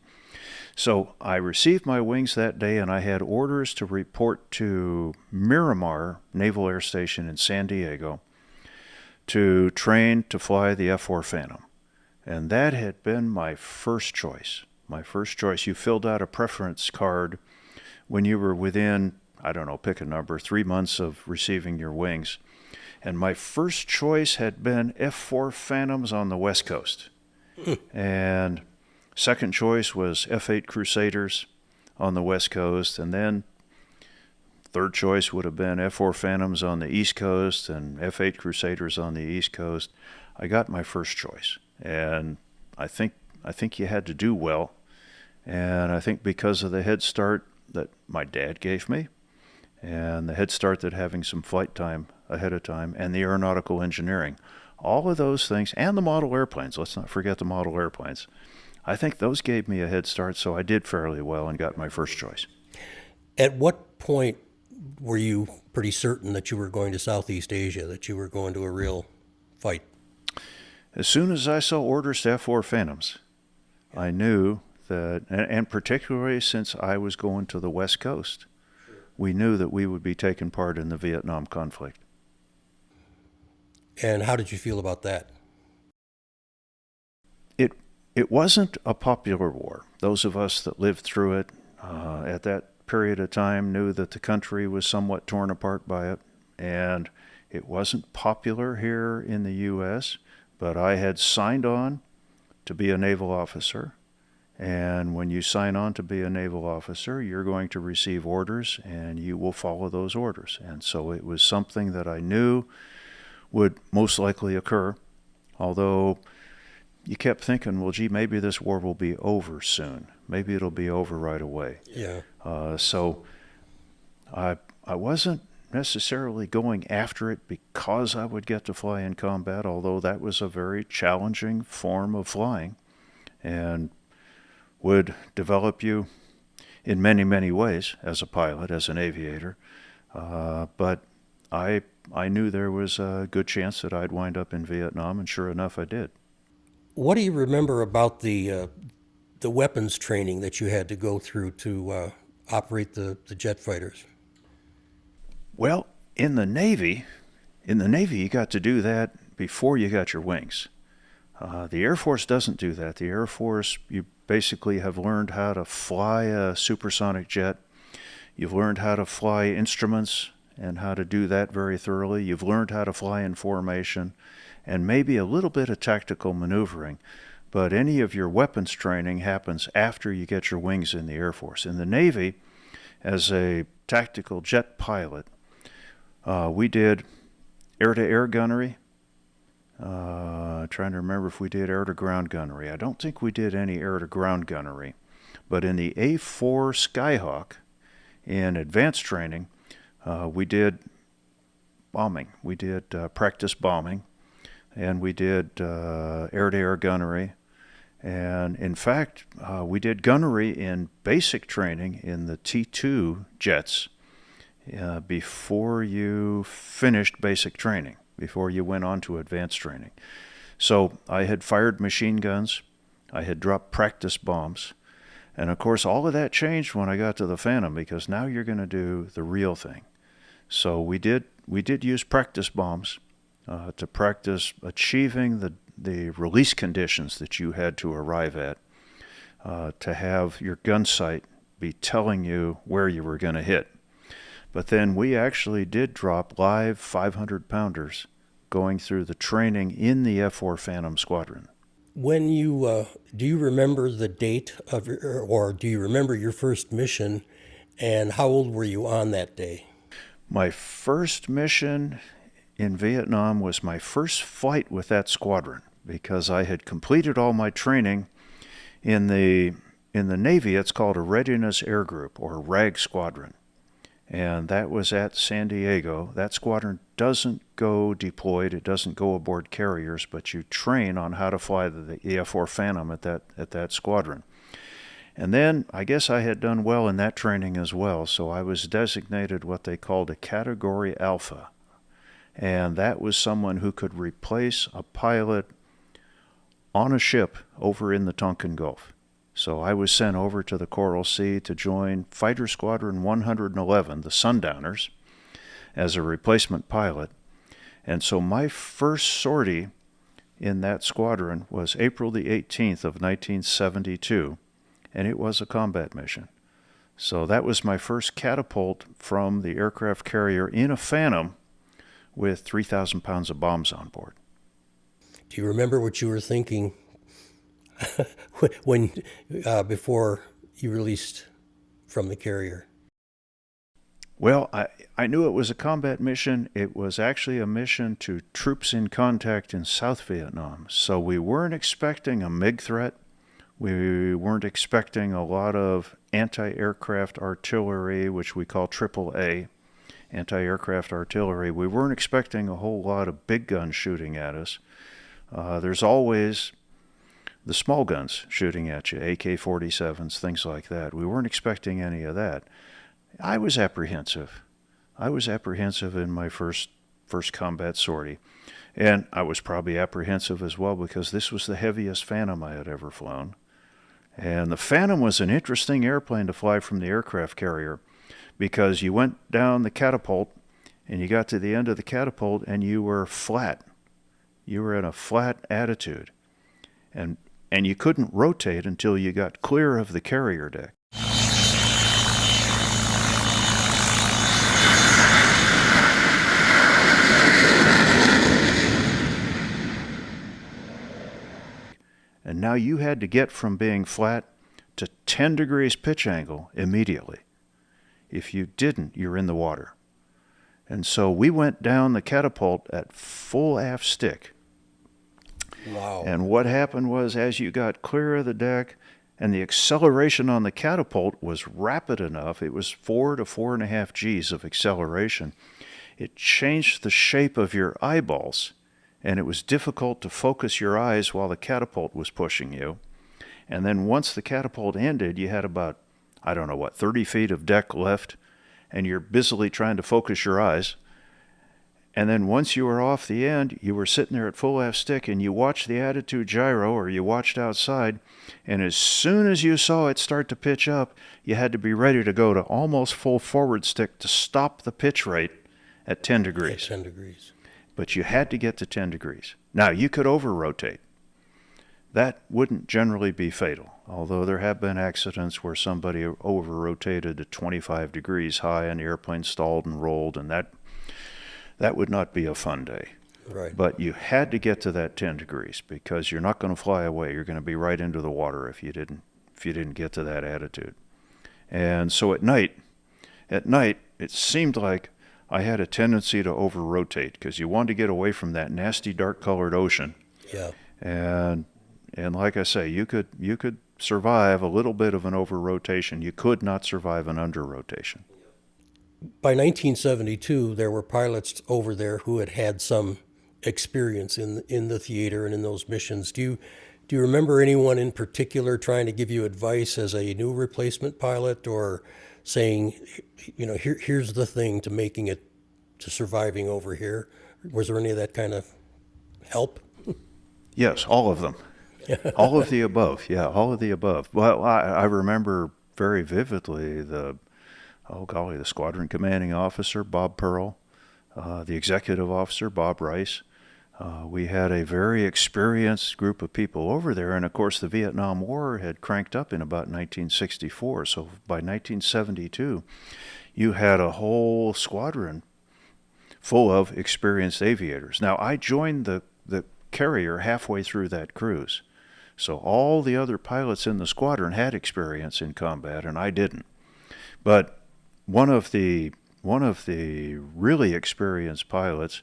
So I received my wings that day, and I had orders to report to Miramar Naval Air Station in San Diego to train to fly the F-4 Phantom. And that had been my first choice. My first choice. You filled out a preference card when you were within, I don't know, pick a number, 3 months of receiving your wings. And my first choice had been F-4 Phantoms on the West Coast. And second choice was F-8 Crusaders on the West Coast, and then third choice would have been F-4 Phantoms on the East Coast and F-8 Crusaders on the East Coast. I got my first choice, and I think you had to do well, and I think because of the head start that my dad gave me, and the head start that having some flight time ahead of time, and the aeronautical engineering, all of those things, and the model airplanes, let's not forget the model airplanes, I think those gave me a head start, so I did fairly well and got my first choice. At what point were you pretty certain that you were going to Southeast Asia, that you were going to a real fight? As soon as I saw orders to F-4 Phantoms, I knew that, and particularly since I was going to the West Coast, we knew that we would be taking part in the Vietnam conflict. And how did you feel about that? It wasn't a popular war. Those of us that lived through it at that period of time knew that the country was somewhat torn apart by it, and it wasn't popular here in the U.S., but I had signed on to be a naval officer, and when you sign on to be a naval officer, you're going to receive orders, and you will follow those orders. And so it was something that I knew would most likely occur, although you kept thinking, well, gee, maybe this war will be over soon. Maybe it'll be over right away. Yeah. So I wasn't necessarily going after it because I would get to fly in combat, although that was a very challenging form of flying and would develop you in many, many ways as a pilot, as an aviator. But I knew there was a good chance that I'd wind up in Vietnam, and sure enough, I did. What do you remember about the weapons training that you had to go through to operate the jet fighters? Well, in the Navy, you got to do that before you got your wings. The Air Force doesn't do that. The Air Force, you basically have learned how to fly a supersonic jet. You've learned how to fly instruments and how to do that very thoroughly. You've learned how to fly in formation and maybe a little bit of tactical maneuvering. But any of your weapons training happens after you get your wings in the Air Force. In the Navy, as a tactical jet pilot, we did air-to-air gunnery. Trying to remember if we did air-to-ground gunnery. I don't think we did any air-to-ground gunnery. But in the A4 Skyhawk, in advanced training, we did bombing. We did practice bombing, and we did air-to-air gunnery. And in fact, we did gunnery in basic training in the T2 jets before you finished basic training, before you went on to advanced training. So I had fired machine guns, I had dropped practice bombs, and of course all of that changed when I got to the Phantom, because now you're going to do the real thing. So we did use practice bombs to practice achieving the release conditions that you had to arrive at, to have your gun sight be telling you where you were going to hit. But then we actually did drop live 500-pounders going through the training in the F-4 Phantom squadron. When you do you remember the date of or do you remember your first mission, and how old were you on that day? My first mission in Vietnam was my first flight with that squadron, because I had completed all my training in the Navy. It's called a Readiness Air Group, or RAG squadron. And that was at San Diego. That squadron doesn't go deployed. It doesn't go aboard carriers, but you train on how to fly the F-4 Phantom at that squadron. And then I guess I had done well in that training as well, so I was designated what they called a Category Alpha. And that was someone who could replace a pilot on a ship over in the Tonkin Gulf. So I was sent over to the Coral Sea to join Fighter Squadron 111, the Sundowners, as a replacement pilot. And so my first sortie in that squadron was April the 18th of 1972, and it was a combat mission. So that was my first catapult from the aircraft carrier in a Phantom with 3,000 pounds of bombs on board. Do you remember what you were thinking when before you released from the carrier? Well, I knew it was a combat mission. It was actually a mission to troops in contact in South Vietnam. So we weren't expecting a MiG threat. We weren't expecting a lot of anti-aircraft artillery, which we call AAA, anti-aircraft artillery. We weren't expecting a whole lot of big guns shooting at us. There's always the small guns shooting at you, AK-47s, things like that. We weren't expecting any of that. I was apprehensive. I was apprehensive in my first combat sortie. And I was probably apprehensive as well because this was the heaviest Phantom I had ever flown. And the Phantom was an interesting airplane to fly from the aircraft carrier, because you went down the catapult and you got to the end of the catapult and you were flat. You were in a flat attitude. And you couldn't rotate until you got clear of the carrier deck. And now you had to get from being flat to 10 degrees pitch angle immediately. If you didn't, you're in the water. And so we went down the catapult at full aft stick. Wow. And what happened was, as you got clear of the deck, and the acceleration on the catapult was rapid enough. It was 4 to 4.5 Gs of acceleration. It changed the shape of your eyeballs, and it was difficult to focus your eyes while the catapult was pushing you. And then once the catapult ended, you had about, 30 feet of deck left, and you're busily trying to focus your eyes. And then once you were off the end, you were sitting there at full half stick, and you watched the attitude gyro, or you watched outside, and as soon as you saw it start to pitch up, you had to be ready to go to almost full forward stick to stop the pitch rate at 10 degrees. At 10 degrees. But you had to get to 10 degrees. Now, you could over-rotate. That wouldn't generally be fatal, although there have been accidents where somebody over-rotated to 25 degrees high and the airplane stalled and rolled, and that would not be a fun day. Right. But you had to get to that 10 degrees because you're not going to fly away. You're going to be right into the water if you didn't get to that attitude. And so at night, it seemed like I had a tendency to over-rotate because you wanted to get away from that nasty dark-colored ocean. Yeah. And like I say, you could survive a little bit of an over-rotation. You could not survive an under-rotation. By 1972, there were pilots over there who had some experience in the theater and in those missions. Do you remember anyone in particular trying to give you advice as a new replacement pilot, or saying, here's the thing to making it, to surviving over here? Was there any of that kind of help? Yes, all of them. All of the above. Yeah, all of the above. Well, I remember very vividly the squadron commanding officer, Bob Pearl, the executive officer, Bob Rice. We had a very experienced group of people over there, and of course the Vietnam War had cranked up in about 1964, so by 1972 you had a whole squadron full of experienced aviators. Now, I joined the carrier halfway through that cruise, so all the other pilots in the squadron had experience in combat, and I didn't. But one of the really experienced pilots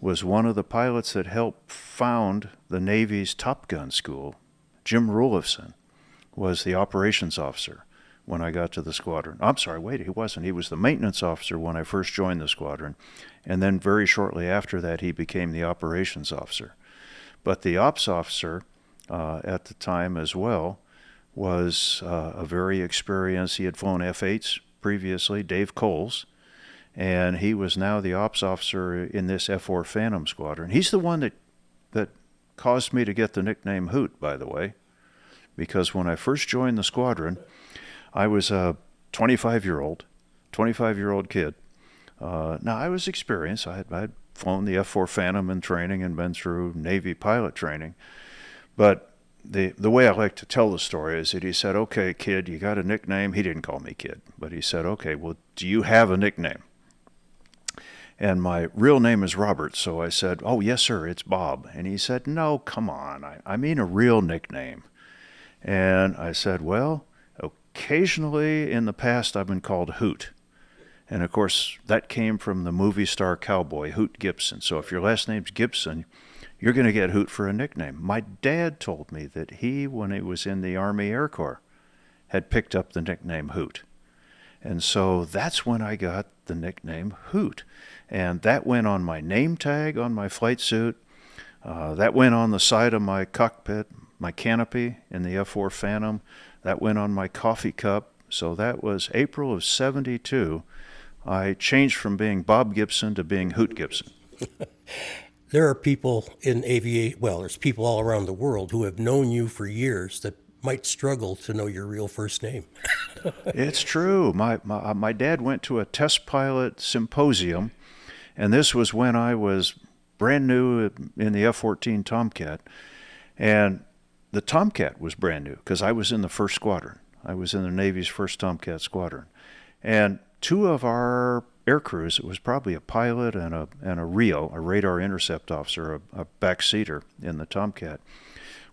was one of the pilots that helped found the Navy's Top Gun school. Jim Rulifson was the operations officer when I got to the squadron. I'm sorry, wait, he wasn't. He was the maintenance officer when I first joined the squadron, and then very shortly after that he became the operations officer. But the ops officer at the time as well was a very experienced, he had flown F-8s previously, Dave Coles, and he was now the ops officer in this F-4 Phantom squadron. He's the one that caused me to get the nickname Hoot, by the way, because when I first joined the squadron, I was a 25-year-old kid. Now, I was experienced. I'd flown the F-4 Phantom in training and been through Navy pilot training. But the way I like to tell the story is that he said, "Okay, kid, you got a nickname?" He didn't call me kid, but he said, "Okay, well, do you have a nickname?" And my real name is Robert, so I said, "Oh, yes, sir, it's Bob." And he said, "No, come on, I mean a real nickname." And I said, "Well, occasionally in the past I've been called Hoot." And of course, that came from the movie star cowboy, Hoot Gibson. So if your last name's Gibson, you're going to get Hoot for a nickname. My dad told me that he, when he was in the Army Air Corps, had picked up the nickname Hoot. And so that's when I got the nickname Hoot. And that went on my name tag on my flight suit. That went on the side of my cockpit, my canopy in the F-4 Phantom. That went on my coffee cup. So that was April of '72. I changed from being Bob Gibson to being Hoot Gibson. There are people in aviation, well, there's people all around the world who have known you for years that might struggle to know your real first name. It's true. My dad went to a test pilot symposium, and this was when I was brand new in the F-14 Tomcat. And the Tomcat was brand new because I was in the first squadron. I was in the Navy's first Tomcat squadron. And two of our air crews, it was probably a pilot and a RIO, a radar intercept officer, a backseater in the Tomcat,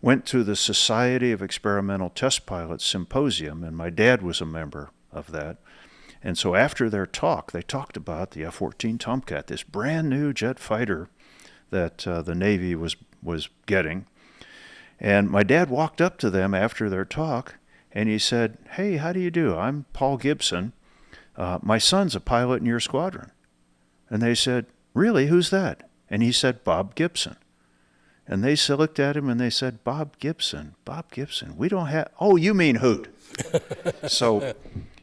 went to the Society of Experimental Test Pilots Symposium, and my dad was a member of that. And so after their talk, they talked about the F-14 Tomcat, this brand new jet fighter that the Navy was getting. And my dad walked up to them after their talk, and he said, "Hey, how do you do? I'm Paul Gibson. My son's a pilot in your squadron." And they said, "Really? Who's that?" And he said, "Bob Gibson." And they looked at him and they said, "Bob Gibson, Bob Gibson. We don't have, oh, you mean Hoot." So,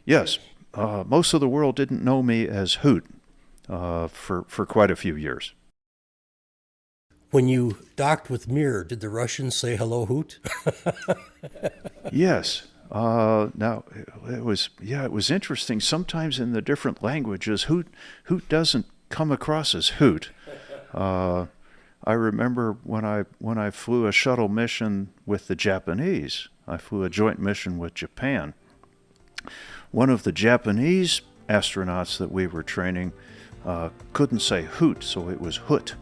yes, most of the world didn't know me as Hoot for quite a few years. When you docked with Mir, did the Russians say hello, Hoot? Yes. Now, it was interesting. Sometimes in the different languages, Hoot doesn't come across as Hoot. I remember when I flew a shuttle mission with the Japanese. I flew a joint mission with Japan. One of the Japanese astronauts that we were training couldn't say Hoot, so it was Hoot.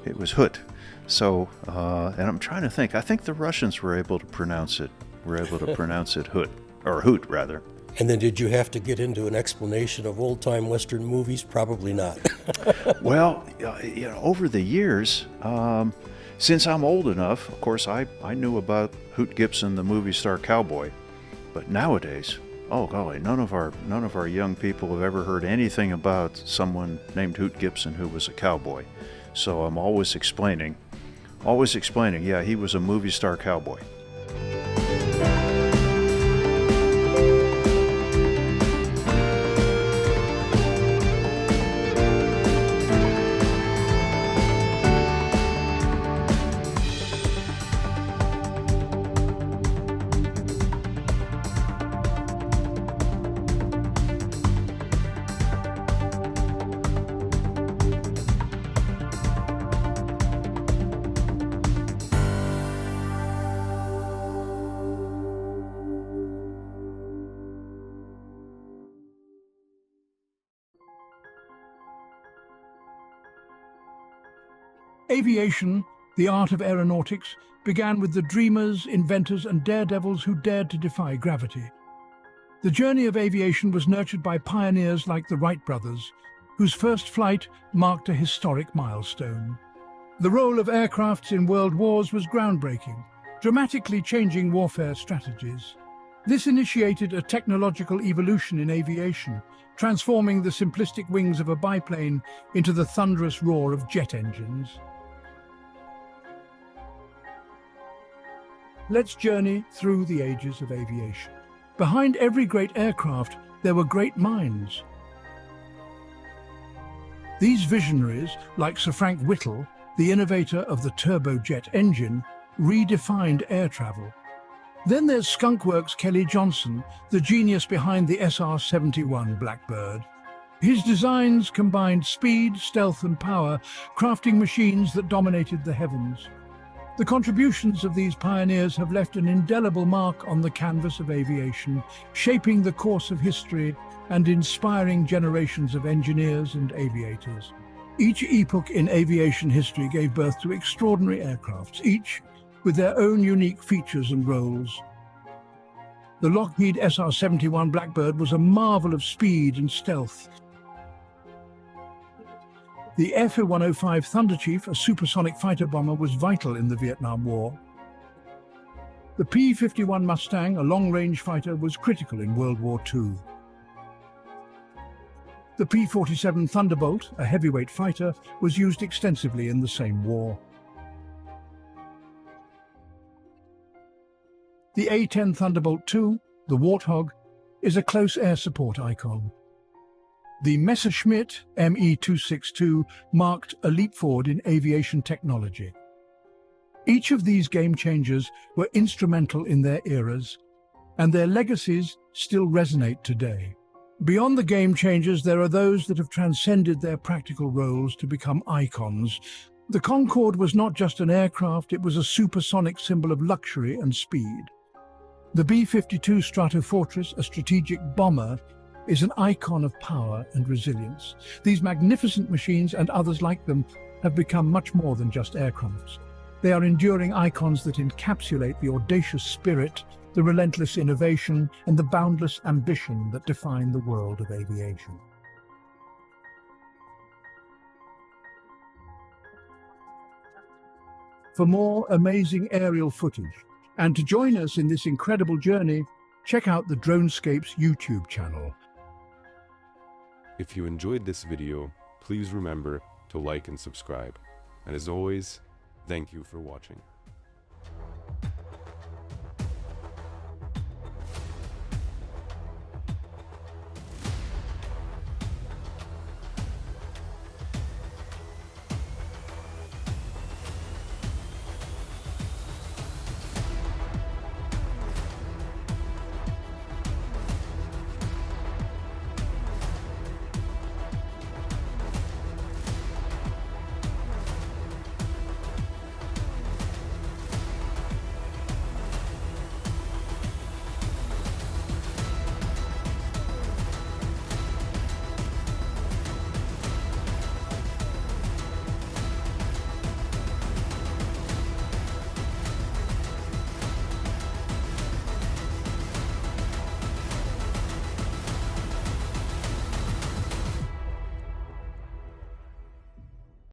It was Hoot. So, and I'm trying to think. I think the Russians were able to pronounce it. Hoot, or Hoot rather. And then did you have to get into an explanation of old-time Western movies? Probably not. Well, over the years, since I'm old enough, of course, I knew about Hoot Gibson, the movie star cowboy. But nowadays, oh golly, none of our young people have ever heard anything about someone named Hoot Gibson who was a cowboy. So I'm always explaining, yeah, he was a movie star cowboy. Aviation, the art of aeronautics, began with the dreamers, inventors, and daredevils who dared to defy gravity. The journey of aviation was nurtured by pioneers like the Wright brothers, whose first flight marked a historic milestone. The role of aircrafts in world wars was groundbreaking, dramatically changing warfare strategies. This initiated a technological evolution in aviation, transforming the simplistic wings of a biplane into the thunderous roar of jet engines. Let's journey through the ages of aviation. Behind every great aircraft, there were great minds. These visionaries, like Sir Frank Whittle, the innovator of the turbojet engine, redefined air travel. Then there's Skunkworks Kelly Johnson, the genius behind the SR-71 Blackbird. His designs combined speed, stealth, and power, crafting machines that dominated the heavens. The contributions of these pioneers have left an indelible mark on the canvas of aviation, shaping the course of history and inspiring generations of engineers and aviators. Each epoch in aviation history gave birth to extraordinary aircrafts, each with their own unique features and roles. The Lockheed SR-71 Blackbird was a marvel of speed and stealth. The F-105 Thunderchief, a supersonic fighter bomber, was vital in the Vietnam War. The P-51 Mustang, a long-range fighter, was critical in World War II. The P-47 Thunderbolt, a heavyweight fighter, was used extensively in the same war. The A-10 Thunderbolt II, the Warthog, is a close air support icon. The Messerschmitt Me-262 marked a leap forward in aviation technology. Each of these game changers were instrumental in their eras, and their legacies still resonate today. Beyond the game changers, there are those that have transcended their practical roles to become icons. The Concorde was not just an aircraft, it was a supersonic symbol of luxury and speed. The B-52 Stratofortress, a strategic bomber, is an icon of power and resilience. These magnificent machines and others like them have become much more than just aircrafts. They are enduring icons that encapsulate the audacious spirit, the relentless innovation, and the boundless ambition that define the world of aviation. For more amazing aerial footage, and to join us in this incredible journey, check out the DroneScapes YouTube channel. If you enjoyed this video, please remember to like and subscribe. And as always, thank you for watching.